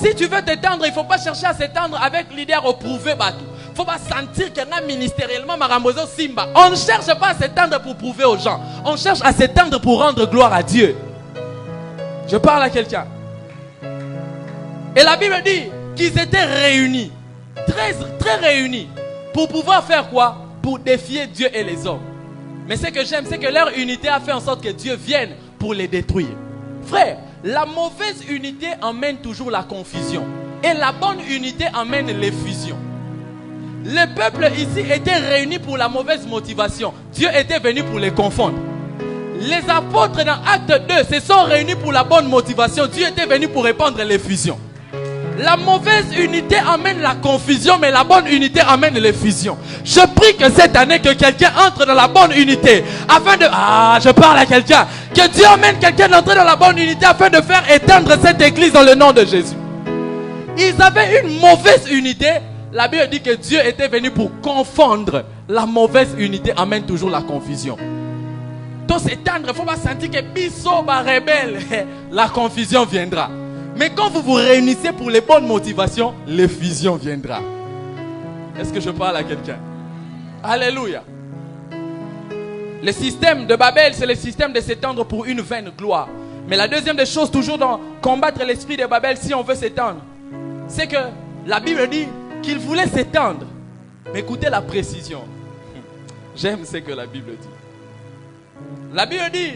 Si tu veux t'étendre, il ne faut pas chercher à s'étendre avec l'idée à reprouver Batou. Il ne faut pas sentir qu'il y a ministériellement Marambozo Simba. On ne cherche pas à s'étendre pour prouver aux gens. On cherche à s'étendre pour rendre gloire à Dieu. Je parle à quelqu'un. Et la Bible dit qu'ils étaient réunis. Très réunis. Pour pouvoir faire quoi? Pour défier Dieu et les hommes. Mais ce que j'aime, c'est que leur unité a fait en sorte que Dieu vienne pour les détruire. Frère, la mauvaise unité emmène toujours la confusion. Et la bonne unité emmène l'effusion. Le peuple ici était réuni pour la mauvaise motivation. Dieu était venu pour les confondre. Les apôtres dans Acte 2 se sont réunis pour la bonne motivation. Dieu était venu pour répandre l'effusion. La mauvaise unité amène la confusion, mais la bonne unité amène l'effusion. Je prie que cette année, que quelqu'un entre dans la bonne unité, afin de... je parle à quelqu'un. Que Dieu amène quelqu'un d'entrer dans la bonne unité, afin de faire éteindre cette église dans le nom de Jésus. Ils avaient une mauvaise unité. La Bible dit que Dieu était venu pour confondre. La mauvaise unité amène toujours la confusion. Donc s'éteindre, il ne faut pas sentir que biso ba rebelle. La confusion viendra. Mais quand vous vous réunissez pour les bonnes motivations, l'effusion viendra. Est-ce que je parle à quelqu'un? Alléluia. Le système de Babel, c'est le système de s'étendre pour une vaine gloire. Mais la deuxième des choses, toujours dans combattre l'esprit de Babel, si on veut s'étendre, c'est que la Bible dit qu'il voulait s'étendre. Mais écoutez la précision. J'aime ce que la Bible dit. La Bible dit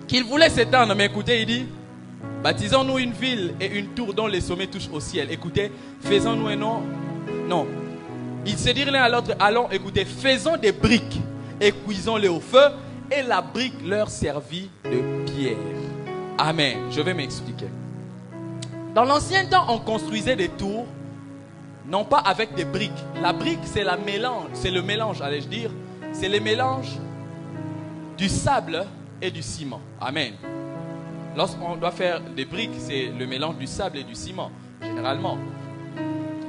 qu'il voulait s'étendre, mais écoutez, il dit, baptisons-nous une ville et une tour dont les sommets touchent au ciel. Écoutez, faisons-nous un nom. Non. Ils se dirent l'un à l'autre, allons, écoutez, faisons des briques et cuisons-les au feu. Et la brique leur servit de pierre. Amen. Je vais m'expliquer. Dans l'ancien temps, on construisait des tours, non pas avec des briques. La brique, c'est le mélange, allais-je dire. C'est le mélange du sable et du ciment. Amen. Lorsqu'on doit faire des briques, c'est le mélange du sable et du ciment, généralement.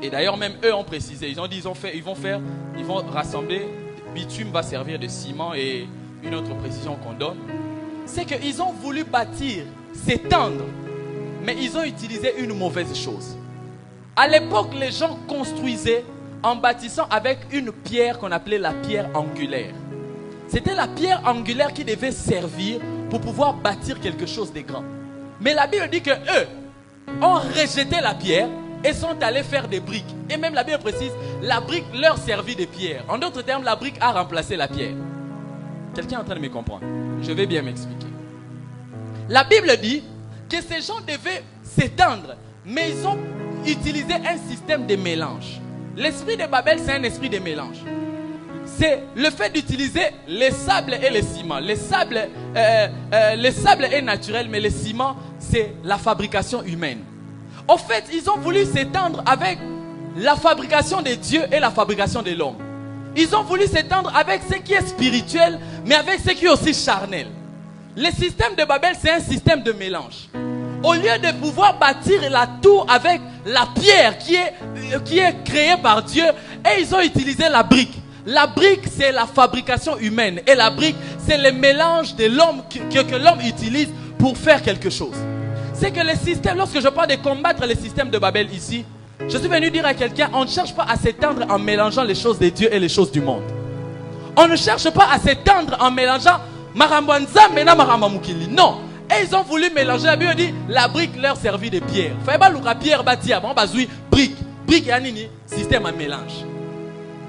Et d'ailleurs, même eux ont précisé, ils ont dit, ils vont rassembler, bitume va servir de ciment et une autre précision qu'on donne, c'est qu'ils ont voulu bâtir, s'étendre, mais ils ont utilisé une mauvaise chose. À l'époque, les gens construisaient en bâtissant avec une pierre qu'on appelait la pierre angulaire. C'était la pierre angulaire qui devait servir pour pouvoir bâtir quelque chose de grand. Mais la Bible dit que eux ont rejeté la pierre et sont allés faire des briques. Et même la Bible précise, la brique leur servit de pierre. En d'autres termes, la brique a remplacé la pierre. Quelqu'un est en train de me comprendre? Je vais bien m'expliquer. La Bible dit que ces gens devaient s'étendre, mais ils ont utilisé un système de mélange. L'esprit de Babel, c'est un esprit de mélange. C'est le fait d'utiliser les sables et les ciments. Les sables est naturel, mais les ciments, c'est la fabrication humaine. En fait, ils ont voulu s'étendre avec la fabrication de Dieu et la fabrication de l'homme. Ils ont voulu s'étendre avec ce qui est spirituel, mais avec ce qui est aussi charnel. Le système de Babel, c'est un système de mélange. Au lieu de pouvoir bâtir la tour avec la pierre qui est créée par Dieu, et ils ont utilisé la brique. La brique, c'est la fabrication humaine. Et la brique, c'est le mélange de l'homme que l'homme utilise pour faire quelque chose. C'est que le système, lorsque je parle de combattre le système de Babel ici, je suis venu dire à quelqu'un, on ne cherche pas à s'étendre en mélangeant les choses de Dieu et les choses du monde. On ne cherche pas à s'étendre en mélangeant Marambo Nzambe na Marambo Mukili. Non. Et ils ont voulu mélanger. La Bible dit, la brique leur servit de pierre. Fallait pas l'ouvrir pierre bâtir. Bon, bazoui, brique. Brique et anini, système à mélange.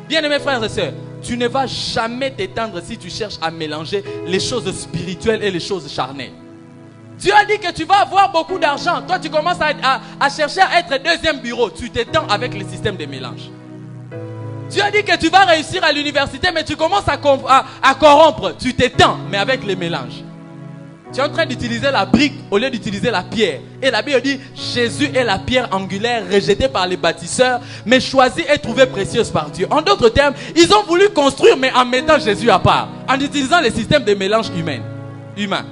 Bien-aimés frères et sœurs, tu ne vas jamais t'étendre si tu cherches à mélanger les choses spirituelles et les choses charnelles. Dieu a dit que tu vas avoir beaucoup d'argent. Toi, tu commences à chercher à être deuxième bureau. Tu t'étends avec le système de mélange. Dieu a dit que tu vas réussir à l'université, mais tu commences à corrompre. Tu t'étends, mais avec les mélanges. Tu es en train d'utiliser la brique au lieu d'utiliser la pierre. Et la Bible dit, Jésus est la pierre angulaire rejetée par les bâtisseurs, mais choisie et trouvée précieuse par Dieu. En d'autres termes, ils ont voulu construire, mais en mettant Jésus à part. En utilisant le système de mélange humain.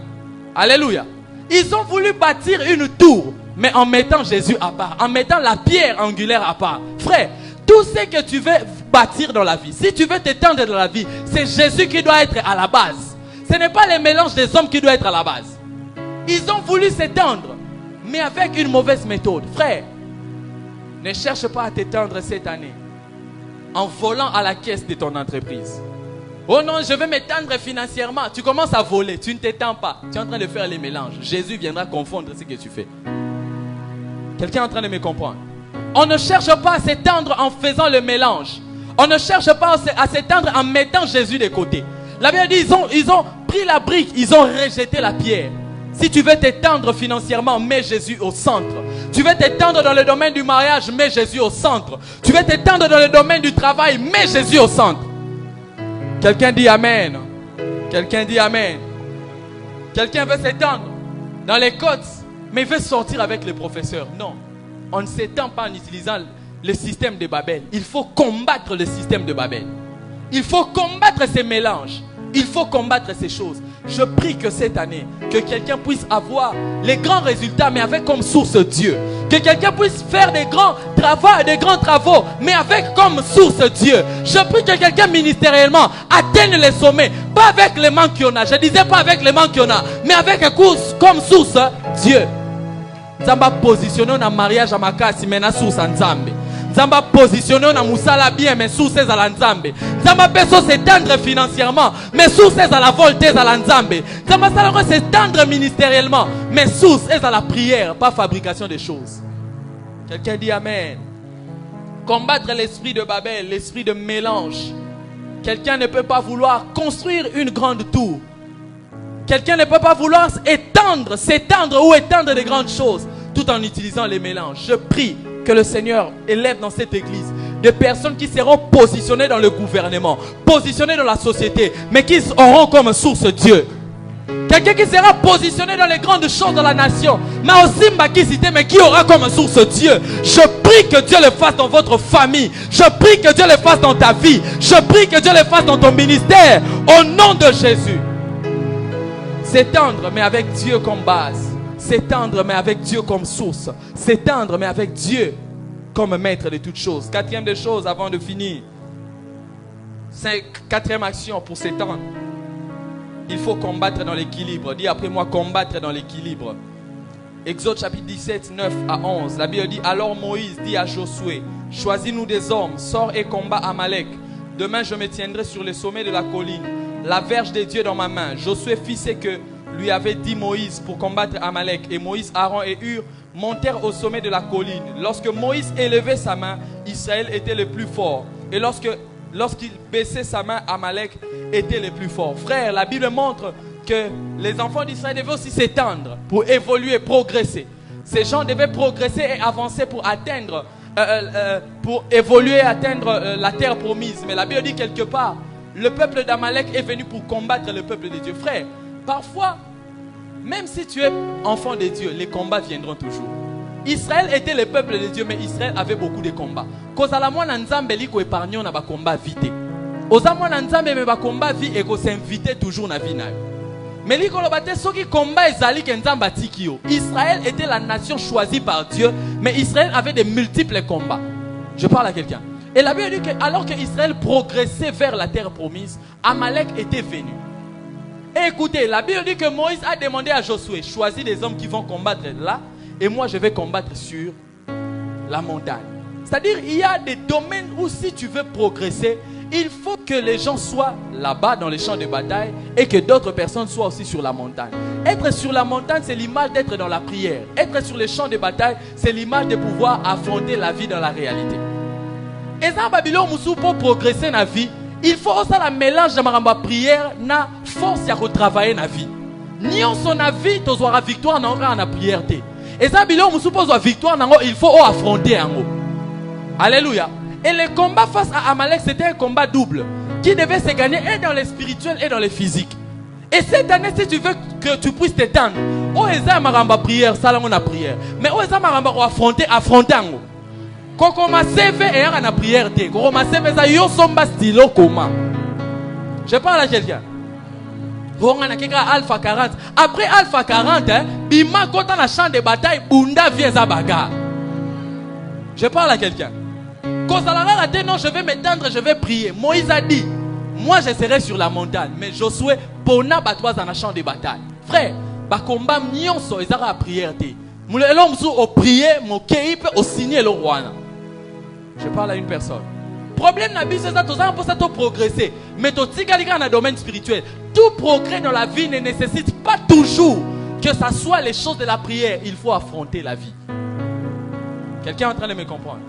Alléluia. Ils ont voulu bâtir une tour, mais en mettant Jésus à part. En mettant la pierre angulaire à part. Frère, tout ce que tu veux bâtir dans la vie, si tu veux t'étendre dans la vie, c'est Jésus qui doit être à la base. Ce n'est pas le mélange des hommes qui doit être à la base. Ils ont voulu s'étendre, mais avec une mauvaise méthode. Frère, ne cherche pas à t'étendre cette année en volant à la caisse de ton entreprise. Oh non, je vais m'étendre financièrement. Tu commences à voler, tu ne t'étends pas. Tu es en train de faire les mélanges. Jésus viendra confondre ce que tu fais. Quelqu'un est en train de me comprendre? On ne cherche pas à s'étendre en faisant le mélange. On ne cherche pas à s'étendre en mettant Jésus de côté. La Bible dit, ils ont pris la brique, ils ont rejeté la pierre. Si tu veux t'étendre financièrement, mets Jésus au centre. Tu veux t'étendre dans le domaine du mariage, mets Jésus au centre. Tu veux t'étendre dans le domaine du travail, mets Jésus au centre. Quelqu'un dit Amen. Quelqu'un dit Amen. Quelqu'un veut s'étendre dans les côtes, mais il veut sortir avec les professeurs. Non, on ne s'étend pas en utilisant le système de Babel. Il faut combattre le système de Babel. Il faut combattre ces mélanges. Il faut combattre ces choses. Je prie que cette année, que quelqu'un puisse avoir les grands résultats, mais avec comme source Dieu. Que quelqu'un puisse faire des grands travaux, mais avec comme source Dieu. Je prie que quelqu'un ministériellement atteigne les sommets, pas avec les manques qu'il y en a. Je disais pas avec les manques qu'il y en a, mais avec comme source Dieu. Zamba positionné dans mariage à makasi, mais na source Nzambe. Zamba positionné dans musala bien, mais source à la Nzambe. Zamba peso s'étendre financièrement, mais source à la volonté à la Nzambe. Zamba salaro s'étendre ministériellement, mais source est à la prière, pas fabrication des choses. Quelqu'un dit Amen. Combattre l'esprit de Babel, l'esprit de mélange. Quelqu'un ne peut pas vouloir construire une grande tour. Quelqu'un ne peut pas vouloir s'étendre ou étendre des grandes choses tout en utilisant les mélanges. Je prie que le Seigneur élève dans cette église des personnes qui seront positionnées dans le gouvernement, positionnées dans la société, mais qui auront comme source Dieu. Quelqu'un qui sera positionné dans les grandes choses de la nation, mais aussi mais qui aura comme source Dieu. Je prie que Dieu le fasse dans votre famille. Je prie que Dieu le fasse dans ta vie. Je prie que Dieu le fasse dans ton ministère. Au nom de Jésus. S'étendre, mais avec Dieu comme base. S'étendre, mais avec Dieu comme source. S'étendre, mais avec Dieu comme maître de toutes choses. Quatrième des choses avant de finir. Quatrième action pour s'étendre. Il faut combattre dans l'équilibre. Dis après moi, combattre dans l'équilibre. Exode chapitre 17, 9 à 11. La Bible dit, alors Moïse dit à Josué, choisis-nous des hommes, sors et combat Amalek. Demain je me tiendrai sur le sommet de la colline, la verge de Dieu dans ma main. Josué fit ce que lui avait dit Moïse pour combattre Amalek. Et Moïse, Aaron et Hur montèrent au sommet de la colline. Lorsque Moïse élevait sa main, Israël était le plus fort. Et lorsqu'il baissait sa main, Amalek était le plus fort. Frère, la Bible montre que les enfants d'Israël devaient aussi s'étendre pour évoluer, progresser. Ces gens devaient progresser et avancer pour atteindre, pour évoluer, atteindre la terre promise. Mais la Bible dit quelque part, le peuple d'Amalek est venu pour combattre le peuple de Dieu. Frère, parfois, même si tu es enfant de Dieu, les combats viendront toujours. Israël était le peuple de Dieu, mais Israël avait beaucoup de combats. Kozalamoa na nzambe liko épargnon na ba combat vite. Ozamoa na nzambe me ba combat vie et ko s'inviter toujours na vie na yo. Mais liko lobate soki combat ezali ke nzambe atiki yo. Israël était la nation choisie par Dieu, mais Israël avait de multiples combats. Je parle à quelqu'un. Et la Bible dit que alors que Israël progressait vers la terre promise, Amalek était venu. Et écoutez, la Bible dit que Moïse a demandé à Josué, choisis des hommes qui vont combattre là, et moi je vais combattre sur la montagne. C'est-à-dire, il y a des domaines où si tu veux progresser, il faut que les gens soient là-bas dans les champs de bataille et que d'autres personnes soient aussi sur la montagne. Être sur la montagne, c'est l'image d'être dans la prière. Être sur les champs de bataille, c'est l'image de pouvoir affronter la vie dans la réalité. Et ça, Babylone, pour progresser dans la vie, il faut aussi la mélange de ma prière na force à travailler dans la vie. Ni on son avis, tu auras victoire dans la prière. Et ça, Babylone, pour la victoire, il faut affronter en haut. Alléluia. Et le combat face à Amalek, c'était un combat double qui devait se gagner et dans le spirituel et dans le physique. Et cette année, si tu veux que tu puisses t'étendre, oh, eza maramba prière, ça là on a prière. Mais oh, eza maramba affronter en haut. Quand on m'a servi et on a prière, quand on m'a servi, ça yo somba stylo comment. Je parle à quelqu'un. On a quelqu'un Alpha 40. Après Alpha 40, bima quand on a champ de bataille, bunda vient za bagarre. Je parle à quelqu'un. Quand ça l'a dit, non, je vais m'étendre, je vais prier. Moïse a dit, moi je serai sur la montagne, mais Josué, pona batwa dans un champ de bataille. Frère, ba combat nyonso ezara prière te. L'homme au prier, mon kei peut au signer le roi. Je parle à une personne. Problème n'a pas c'est ça, tout ça pour ça progresser. Mais tout dans le domaine spirituel, tout progrès dans la vie ne nécessite pas toujours que ça soit les choses de la prière. Il faut affronter la vie. Quelqu'un est en train de me comprendre?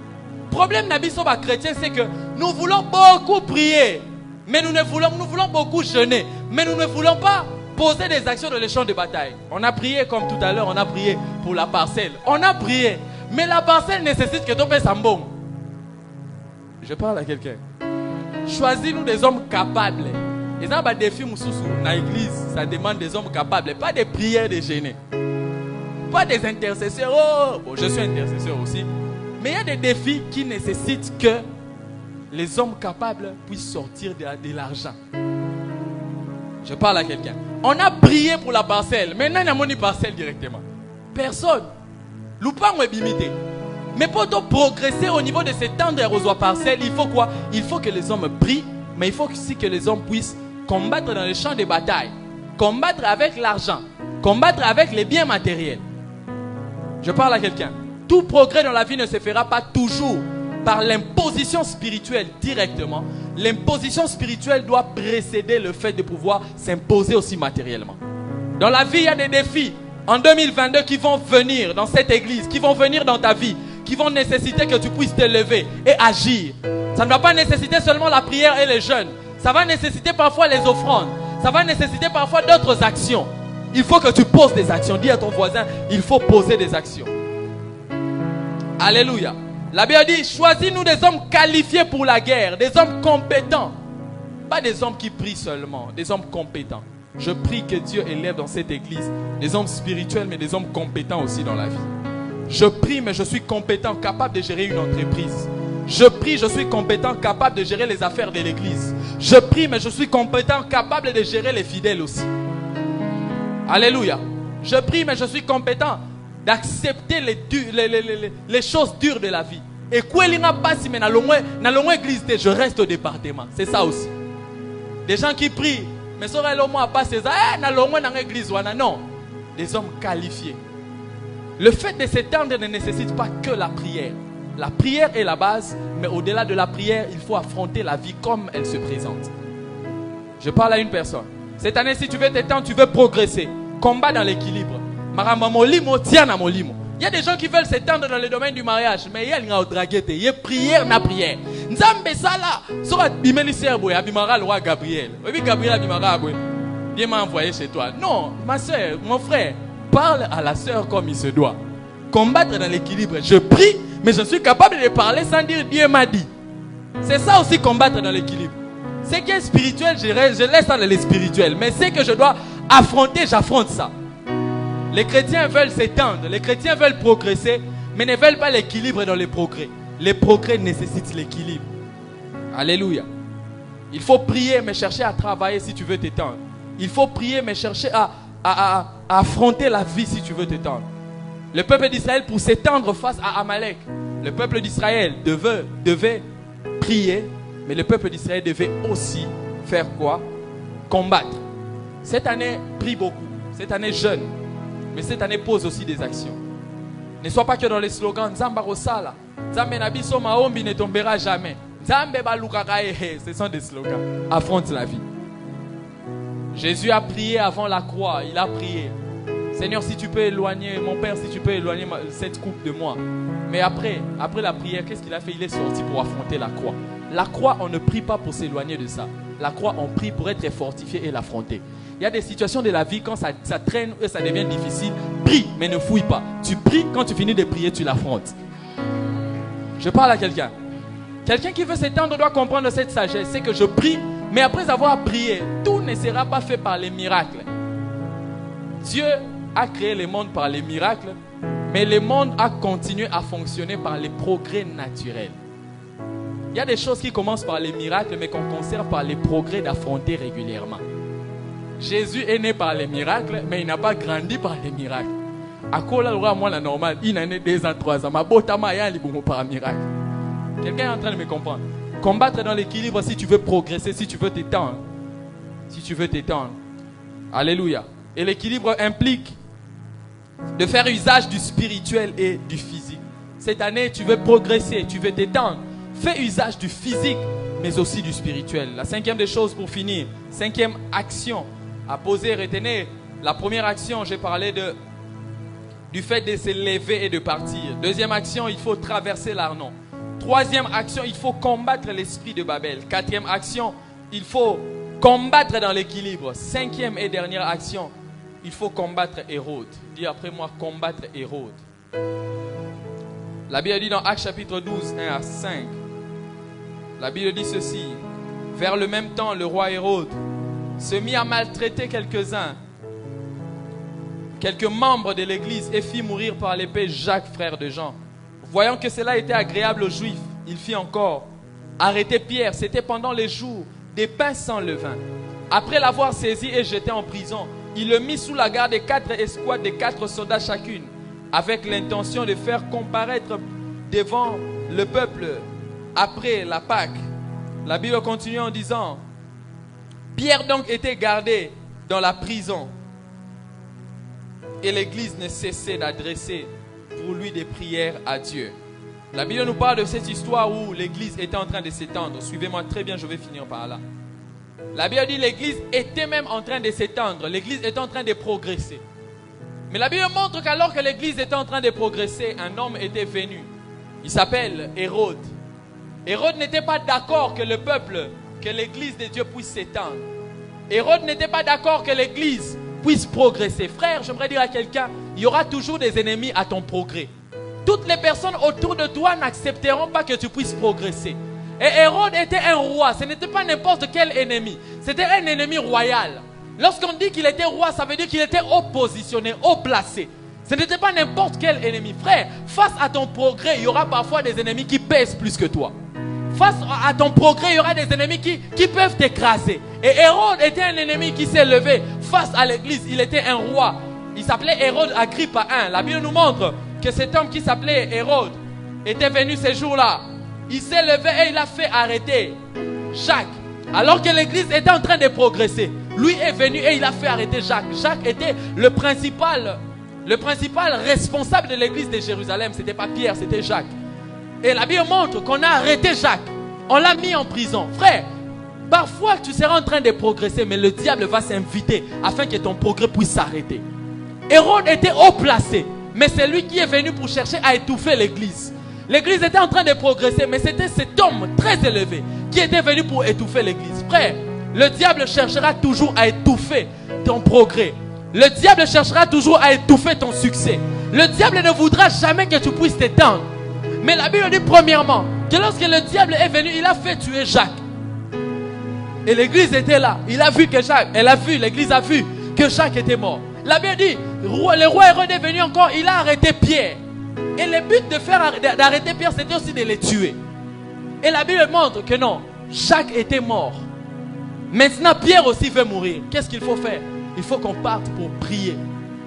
Problème n'a pas chrétien, c'est que nous voulons beaucoup prier, mais nous voulons beaucoup jeûner, mais nous ne voulons pas poser des actions dans les champs de bataille. On a prié comme tout à l'heure, on a prié pour la parcelle. On a prié, mais la parcelle nécessite que tu fasses un bon. Je parle à quelqu'un. Choisis-nous des hommes capables. Et ça, des défis dans l'église, ça demande des hommes capables, pas des prières de gêner. Pas des intercesseurs. Oh, bon, je suis intercesseur aussi. Mais il y a des défis qui nécessitent que les hommes capables puissent sortir de l'argent. Je parle à quelqu'un. On a prié pour la parcelle. Maintenant, il y a une parcelle directement. Personne. Loupang est limité. Mais pour progresser au niveau de cette tendre parcelle, il faut quoi? Il faut que les hommes prient, mais il faut aussi que les hommes puissent combattre dans les champs de bataille. Combattre avec l'argent. Combattre avec les biens matériels. Je parle à quelqu'un. Tout progrès dans la vie ne se fera pas toujours par l'imposition spirituelle directement. L'imposition spirituelle doit précéder le fait de pouvoir s'imposer aussi matériellement. Dans la vie, il y a des défis en 2022 qui vont venir dans cette église, qui vont venir dans ta vie, qui vont nécessiter que tu puisses te lever et agir. Ça ne va pas nécessiter seulement la prière et les jeûnes. Ça va nécessiter parfois les offrandes. Ça va nécessiter parfois d'autres actions. Il faut que tu poses des actions. Dis à ton voisin, il faut poser des actions. Alléluia. La Bible dit, choisis-nous des hommes qualifiés pour la guerre, des hommes compétents. Pas des hommes qui prient seulement, des hommes compétents. Je prie que Dieu élève dans cette église des hommes spirituels, mais des hommes compétents aussi dans la vie. Je prie, mais je suis compétent, capable de gérer une entreprise. Je prie, je suis compétent, capable de gérer les affaires de l'église. Je prie, mais je suis compétent, capable de gérer les fidèles aussi. Alléluia. Je prie, mais je suis compétent d'accepter les choses dures de la vie. Et quoi il n'y a pas si mais dans l'ongoué église, je reste au département. C'est ça aussi. Des gens qui prient, mais ça le moins pas c'est ça. Dans l'ongoué dans l'église, non. Des hommes qualifiés. Le fait de s'étendre ne nécessite pas que la prière. La prière est la base, mais au-delà de la prière, il faut affronter la vie comme elle se présente. Je parle à une personne. Cette année, si tu veux t'étendre, tu veux progresser. Combat dans l'équilibre. Il y a des gens qui veulent s'étendre dans le domaine du mariage, mais il y a une draguette, il y a prière na prière. Nzambe sala, sera bimeli serbo ya bimara loi Gabriel. Oui Gabriel bimara boy. Dieu m'a envoyé chez toi. Non, ma soeur, mon frère, parle à la soeur comme il se doit. Combattre dans l'équilibre. Je prie, mais je suis capable de parler sans dire Dieu m'a dit. C'est ça aussi combattre dans l'équilibre. Ce qui est spirituel, je laisse ça dans les spirituels. Mais ce que je dois affronter, j'affronte ça. Les chrétiens veulent s'étendre, les chrétiens veulent progresser, mais ne veulent pas l'équilibre dans les progrès. Les progrès nécessitent l'équilibre. Alléluia. Il faut prier, mais chercher à travailler si tu veux t'étendre. Il faut prier, mais chercher à affronter la vie si tu veux t'étendre. Le peuple d'Israël, pour s'étendre face à Amalek, le peuple d'Israël devait prier, mais le peuple d'Israël devait aussi faire quoi? Combattre. Cette année, prie beaucoup. Cette année, jeûne. Mais cette année, pose aussi des actions. Ne sois pas que dans les slogans Nzamba Rosala, Nzambe Nabiso Maombi ne tombera jamais. Nzambe Balukakaehe. Ce sont des slogans. Affronte la vie. Jésus a prié avant la croix. Il a prié. Seigneur, si tu peux éloigner, mon Père, si tu peux éloigner cette coupe de moi. Mais après la prière, qu'est-ce qu'il a fait? Il est sorti pour affronter la croix. La croix, on ne prie pas pour s'éloigner de ça. La croix, on prie pour être fortifié et l'affronter. Il y a des situations de la vie, quand ça traîne et ça devient difficile, prie, mais ne fouille pas. Tu pries, quand tu finis de prier, tu l'affrontes. Je parle à quelqu'un. Quelqu'un qui veut s'étendre doit comprendre cette sagesse. C'est que je prie, mais après avoir prié, tout ne sera pas fait par les miracles. Dieu a créé le monde par les miracles, mais le monde a continué à fonctionner par les progrès naturels. Il y a des choses qui commencent par les miracles, mais qu'on conserve par les progrès d'affronter régulièrement. Jésus est né par les miracles, mais il n'a pas grandi par les miracles. À quoi là, moi, la normale, il en est 2 ans, 3 ans. Ma botama ya libomo par miracle. Quelqu'un est en train de me comprendre. Combattre dans l'équilibre si tu veux progresser, si tu veux t'étendre. Si tu veux t'étendre. Alléluia. Et l'équilibre implique de faire usage du spirituel et du physique. Cette année, tu veux progresser, tu veux t'étendre. Fais usage du physique, mais aussi du spirituel. La 5e des choses pour finir. 5e action à poser, retenez. La première action, j'ai parlé du fait de se lever et de partir. 2e action, il faut traverser l'Arnon. 3e action, il faut combattre l'esprit de Babel. 4e action, il faut combattre dans l'équilibre. 5e et dernière action, il faut combattre Hérode. Dis après moi, combattre Hérode. La Bible dit dans Actes chapitre 12, 1 à 5. La Bible dit ceci. Vers le même temps, le roi Hérode se mit à maltraiter quelques membres de l'église et fit mourir par l'épée Jacques, frère de Jean. Voyant que cela était agréable aux Juifs, il fit encore arrêter Pierre. C'était pendant les jours des pains sans levain. Après l'avoir saisi et jeté en prison, il le mit sous la garde de 4 escouades de 4 soldats chacune, avec l'intention de faire comparaître devant le peuple après la Pâque. La Bible continue en disant: Pierre donc était gardé dans la prison et l'église ne cessait d'adresser pour lui des prières à Dieu. La Bible nous parle de cette histoire où l'église était en train de s'étendre. Suivez-moi très bien, je vais finir par là. La Bible dit l'église était même en train de s'étendre. L'église était en train de progresser. Mais la Bible montre qu'alors que l'église était en train de progresser, un homme était venu. Il s'appelle Hérode. Hérode n'était pas d'accord que le peuple, que l'église de Dieu puisse s'étendre. Hérode n'était pas d'accord que l'église puisse progresser. Frère, j'aimerais dire à quelqu'un, il y aura toujours des ennemis à ton progrès. Toutes les personnes autour de toi n'accepteront pas que tu puisses progresser. Et Hérode était un roi. Ce n'était pas n'importe quel ennemi. C'était un ennemi royal. Lorsqu'on dit qu'il était roi, ça veut dire qu'il était haut positionné, haut placé. Ce n'était pas n'importe quel ennemi. Frère, face à ton progrès, il y aura parfois des ennemis qui pèsent plus que toi. Face à ton progrès, il y aura des ennemis qui peuvent t'écraser. Et Hérode était un ennemi qui s'est levé face à l'église. Il était un roi. Il s'appelait Hérode Agrippa I. La Bible nous montre que cet homme qui s'appelait Hérode était venu ces jours-là. Il s'est levé et il a fait arrêter Jacques. Alors que l'église était en train de progresser, lui est venu et il a fait arrêter Jacques. Jacques était le principal responsable de l'église de Jérusalem. Ce n'était pas Pierre, c'était Jacques. Et la Bible montre qu'on a arrêté Jacques. On l'a mis en prison. Frère, parfois tu seras en train de progresser, mais le diable va s'inviter afin que ton progrès puisse s'arrêter. Hérode était haut placé, mais c'est lui qui est venu pour chercher à étouffer l'église. L'église était en train de progresser, mais c'était cet homme très élevé qui était venu pour étouffer l'église. Frère, le diable cherchera toujours à étouffer ton progrès. Le diable cherchera toujours à étouffer ton succès. Le diable ne voudra jamais que tu puisses t'étendre. Mais la Bible dit premièrement que lorsque le diable est venu, il a fait tuer Jacques. Et l'église était là. Il a vu que Jacques, l'église a vu que Jacques était mort. La Bible dit, le roi Hérode est venu encore, il a arrêté Pierre. Et le but d'arrêter Pierre, c'était aussi de les tuer. Et la Bible montre que non, Jacques était mort. Maintenant, Pierre aussi veut mourir. Qu'est-ce qu'il faut faire? Il faut qu'on parte pour prier.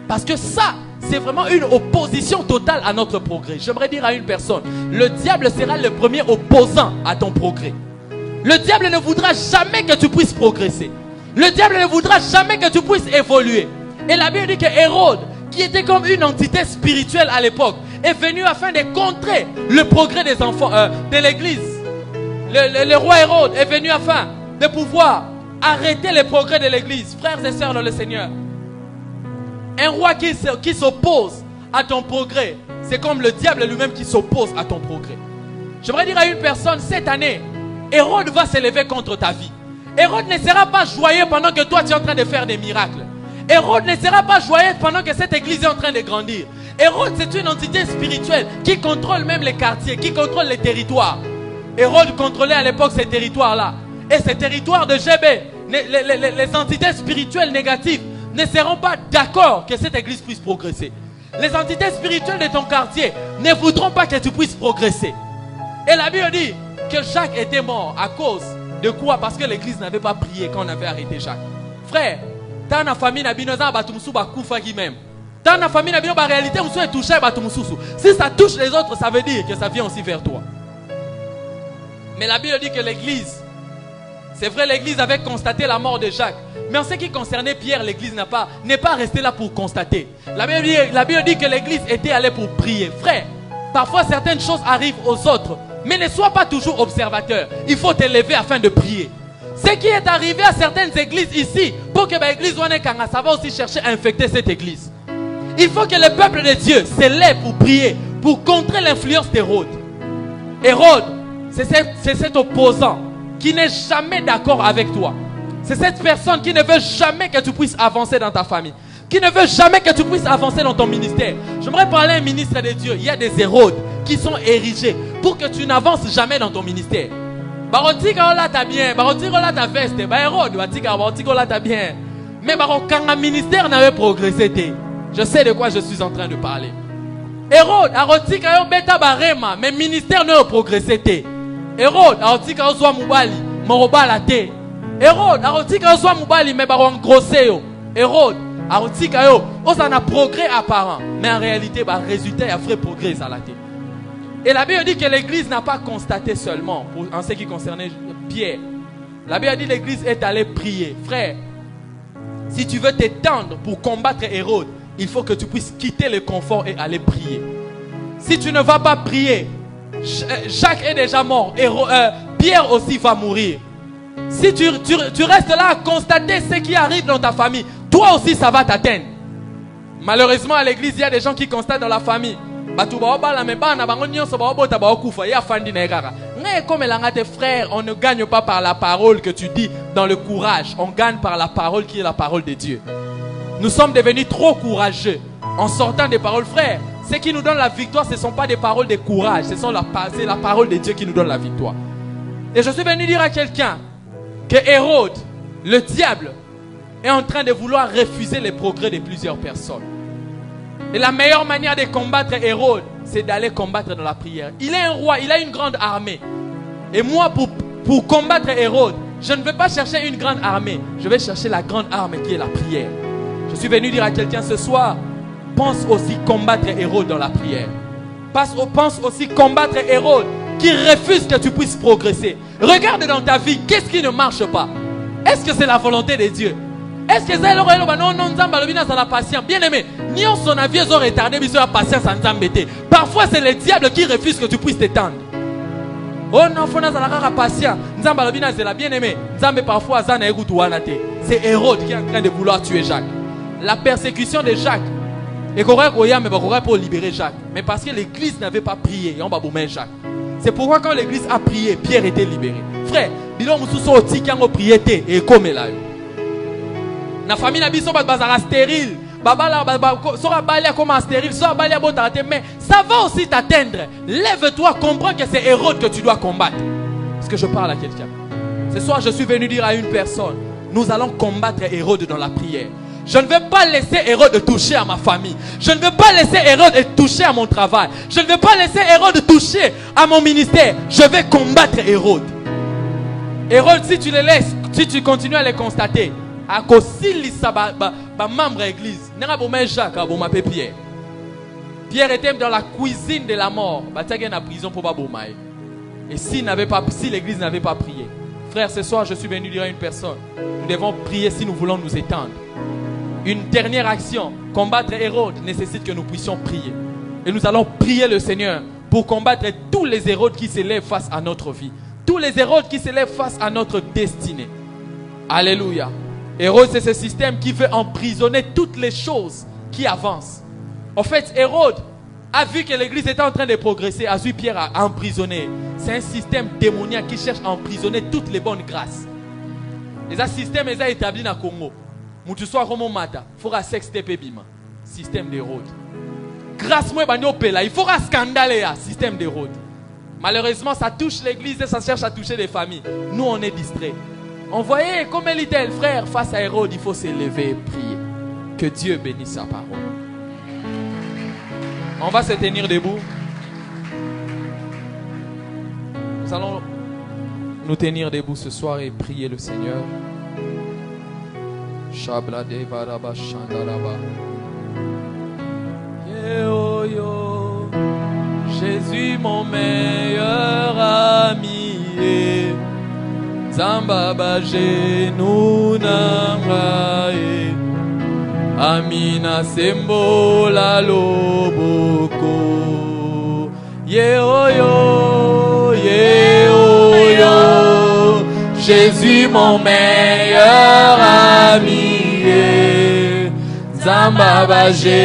Parce que ça, c'est vraiment une opposition totale à notre progrès. J'aimerais dire à une personne, le diable sera le premier opposant à ton progrès. Le diable ne voudra jamais que tu puisses progresser. Le diable ne voudra jamais que tu puisses évoluer. Et la Bible dit que Hérode, qui était comme une entité spirituelle à l'époque, est venu afin de contrer le progrès des enfants, de l'église. Le roi Hérode est venu afin de pouvoir arrêter le progrès de l'église. Frères et sœurs dans le Seigneur, un roi qui s'oppose à ton progrès, c'est comme le diable lui-même qui s'oppose à ton progrès. J'aimerais dire à une personne, cette année, Hérode va s'élever contre ta vie. Hérode ne sera pas joyeux pendant que toi tu es en train de faire des miracles. Hérode ne sera pas joyeux pendant que cette église est en train de grandir. Hérode, c'est une entité spirituelle qui contrôle même les quartiers, qui contrôle les territoires. Hérode contrôlait à l'époque ces territoires-là. Et ces territoires de Gébé, les entités spirituelles négatives ne seront pas d'accord que cette église puisse progresser. Les entités spirituelles de ton quartier ne voudront pas que tu puisses progresser. Et la Bible dit que Jacques était mort à cause de quoi? Parce que l'église n'avait pas prié quand on avait arrêté Jacques. Frère, dans la famille, même. Dans la famille, la réalité, si ça touche les autres, ça veut dire que ça vient aussi vers toi. Mais la Bible dit que l'église, c'est vrai, l'église avait constaté la mort de Jacques. Mais en ce qui concernait Pierre, l'église n'est pas restée là pour constater. La Bible dit que l'église était allée pour prier. Frère, parfois certaines choses arrivent aux autres. Mais ne sois pas toujours observateur. Il faut t'élever afin de prier. Ce qui est arrivé à certaines églises ici, pour que l'église ça va aussi chercher à infecter cette église. Il faut que le peuple de Dieu s'élève pour prier, pour contrer l'influence d'Hérode. Hérode, c'est cet opposant qui n'est jamais d'accord avec toi. C'est cette personne qui ne veut jamais que tu puisses avancer dans ta famille, qui ne veut jamais que tu puisses avancer dans ton ministère. J'aimerais parler à un ministre de Dieu. Il y a des Hérodes qui sont érigés pour que tu n'avances jamais dans ton ministère. Mais quand un ministère n'avait progressé, je sais de quoi je suis en train de parler. Hérode, mais ministère n'a progressé. Hérode, Hérode, Hérode, on a progrès apparent, mais en réalité, le résultat est un vrai progrès à la tête. Et la Bible dit que l'église n'a pas constaté seulement en ce qui concernait Pierre. La Bible dit que l'église est allée prier. Frère, si tu veux t'étendre pour combattre Hérode, il faut que tu puisses quitter le confort et aller prier. Si tu ne vas pas prier, Jacques est déjà mort. Pierre aussi va mourir. Si tu restes là à constater ce qui arrive dans ta famille, toi aussi ça va t'atteindre. Malheureusement à l'église, il y a des gens qui constatent dans la famille. Frère, on ne gagne pas par la parole que tu dis dans le courage. On gagne par la parole qui est la parole de Dieu. Nous sommes devenus trop courageux en sortant des paroles. Frère, ce qui nous donne la victoire, ce ne sont pas des paroles de courage. C'est la parole de Dieu qui nous donne la victoire. Et je suis venu dire à quelqu'un que Hérode, le diable, est en train de vouloir refuser les progrès de plusieurs personnes. Et la meilleure manière de combattre Hérode, c'est d'aller combattre dans la prière. Il est un roi, il a une grande armée. Et moi, pour combattre Hérode, je ne vais pas chercher une grande armée. Je vais chercher la grande arme qui est la prière. Je suis venu dire à quelqu'un ce soir, pense aussi combattre Hérode dans la prière. Pense aussi combattre Hérode qui refuse que tu puisses progresser. Regarde dans ta vie, qu'est-ce qui ne marche pas? Est-ce que c'est la volonté de Dieu? Est-ce que c'est la patience? Bien aimé, ni on son avis ont retardé la patience en t'embêter. Parfois c'est le diable qui refuse que tu puisses t'étendre. Oh non, faut la patience. Bien aimé, parfois c'est Hérode qui est en train de vouloir tuer Jacques. La persécution de Jacques et pour libérer Jacques. Mais parce que l'église n'avait pas prié, on va bomber Jacques. C'est pourquoi quand l'église a prié, Pierre était libéré. Frère, bilo mususu otiki yango priete et comme là. Na famille na biso bazara stérile. Babala sera balé comme stérile, sera balé à mais ça va aussi t'atteindre. Lève-toi, comprends que c'est Hérode que tu dois combattre. Est-ce que je parle à quelqu'un? Ce soir, je suis venu dire à une personne, nous allons combattre Hérode dans la prière. Je ne vais pas laisser Hérode toucher à ma famille. Je ne vais pas laisser Hérode toucher à mon travail. Je ne vais pas laisser Hérode toucher à mon ministère. Je vais combattre Hérode. Hérode, si tu les laisses, si tu continues à les constater, à cause membre de l'église, Jacques, Pierre. Pierre était dans la cuisine de la mort. Il était en prison pour Babomaï. Et si l'église n'avait pas prié, frère, ce soir, je suis venu dire à une personne, nous devons prier si nous voulons nous étendre. Une dernière action, combattre Hérode, nécessite que nous puissions prier. Et nous allons prier le Seigneur pour combattre tous les Hérodes qui s'élèvent face à notre vie. Tous les Hérodes qui s'élèvent face à notre destinée. Alléluia. Hérode, c'est ce système qui veut emprisonner toutes les choses qui avancent. En fait, Hérode a vu que l'église était en train de progresser, a vu Pierre à emprisonner. C'est un système démoniaque qui cherche à emprisonner toutes les bonnes grâces. Et ce système est établi dans le Congo. Moutou soit comme mata, il faut un sexte bima. Système d'Hérode. Grâce moi il faut un scandale, système d'Hérode. Malheureusement, ça touche l'église et ça cherche à toucher les familles. Nous, on est distraits. On voyait comme elle était, frère, face à Hérode, il faut s'élever et prier. Que Dieu bénisse sa parole. On va se tenir debout. Nous allons nous tenir debout ce soir et prier le Seigneur. Shablade baraba shandaraba. Yo yo, Jésus mon meilleur ami. Zamba baje nunangae. Amina sembola loboko. Yo yo, Jésus mon meilleur ami. Zamba baje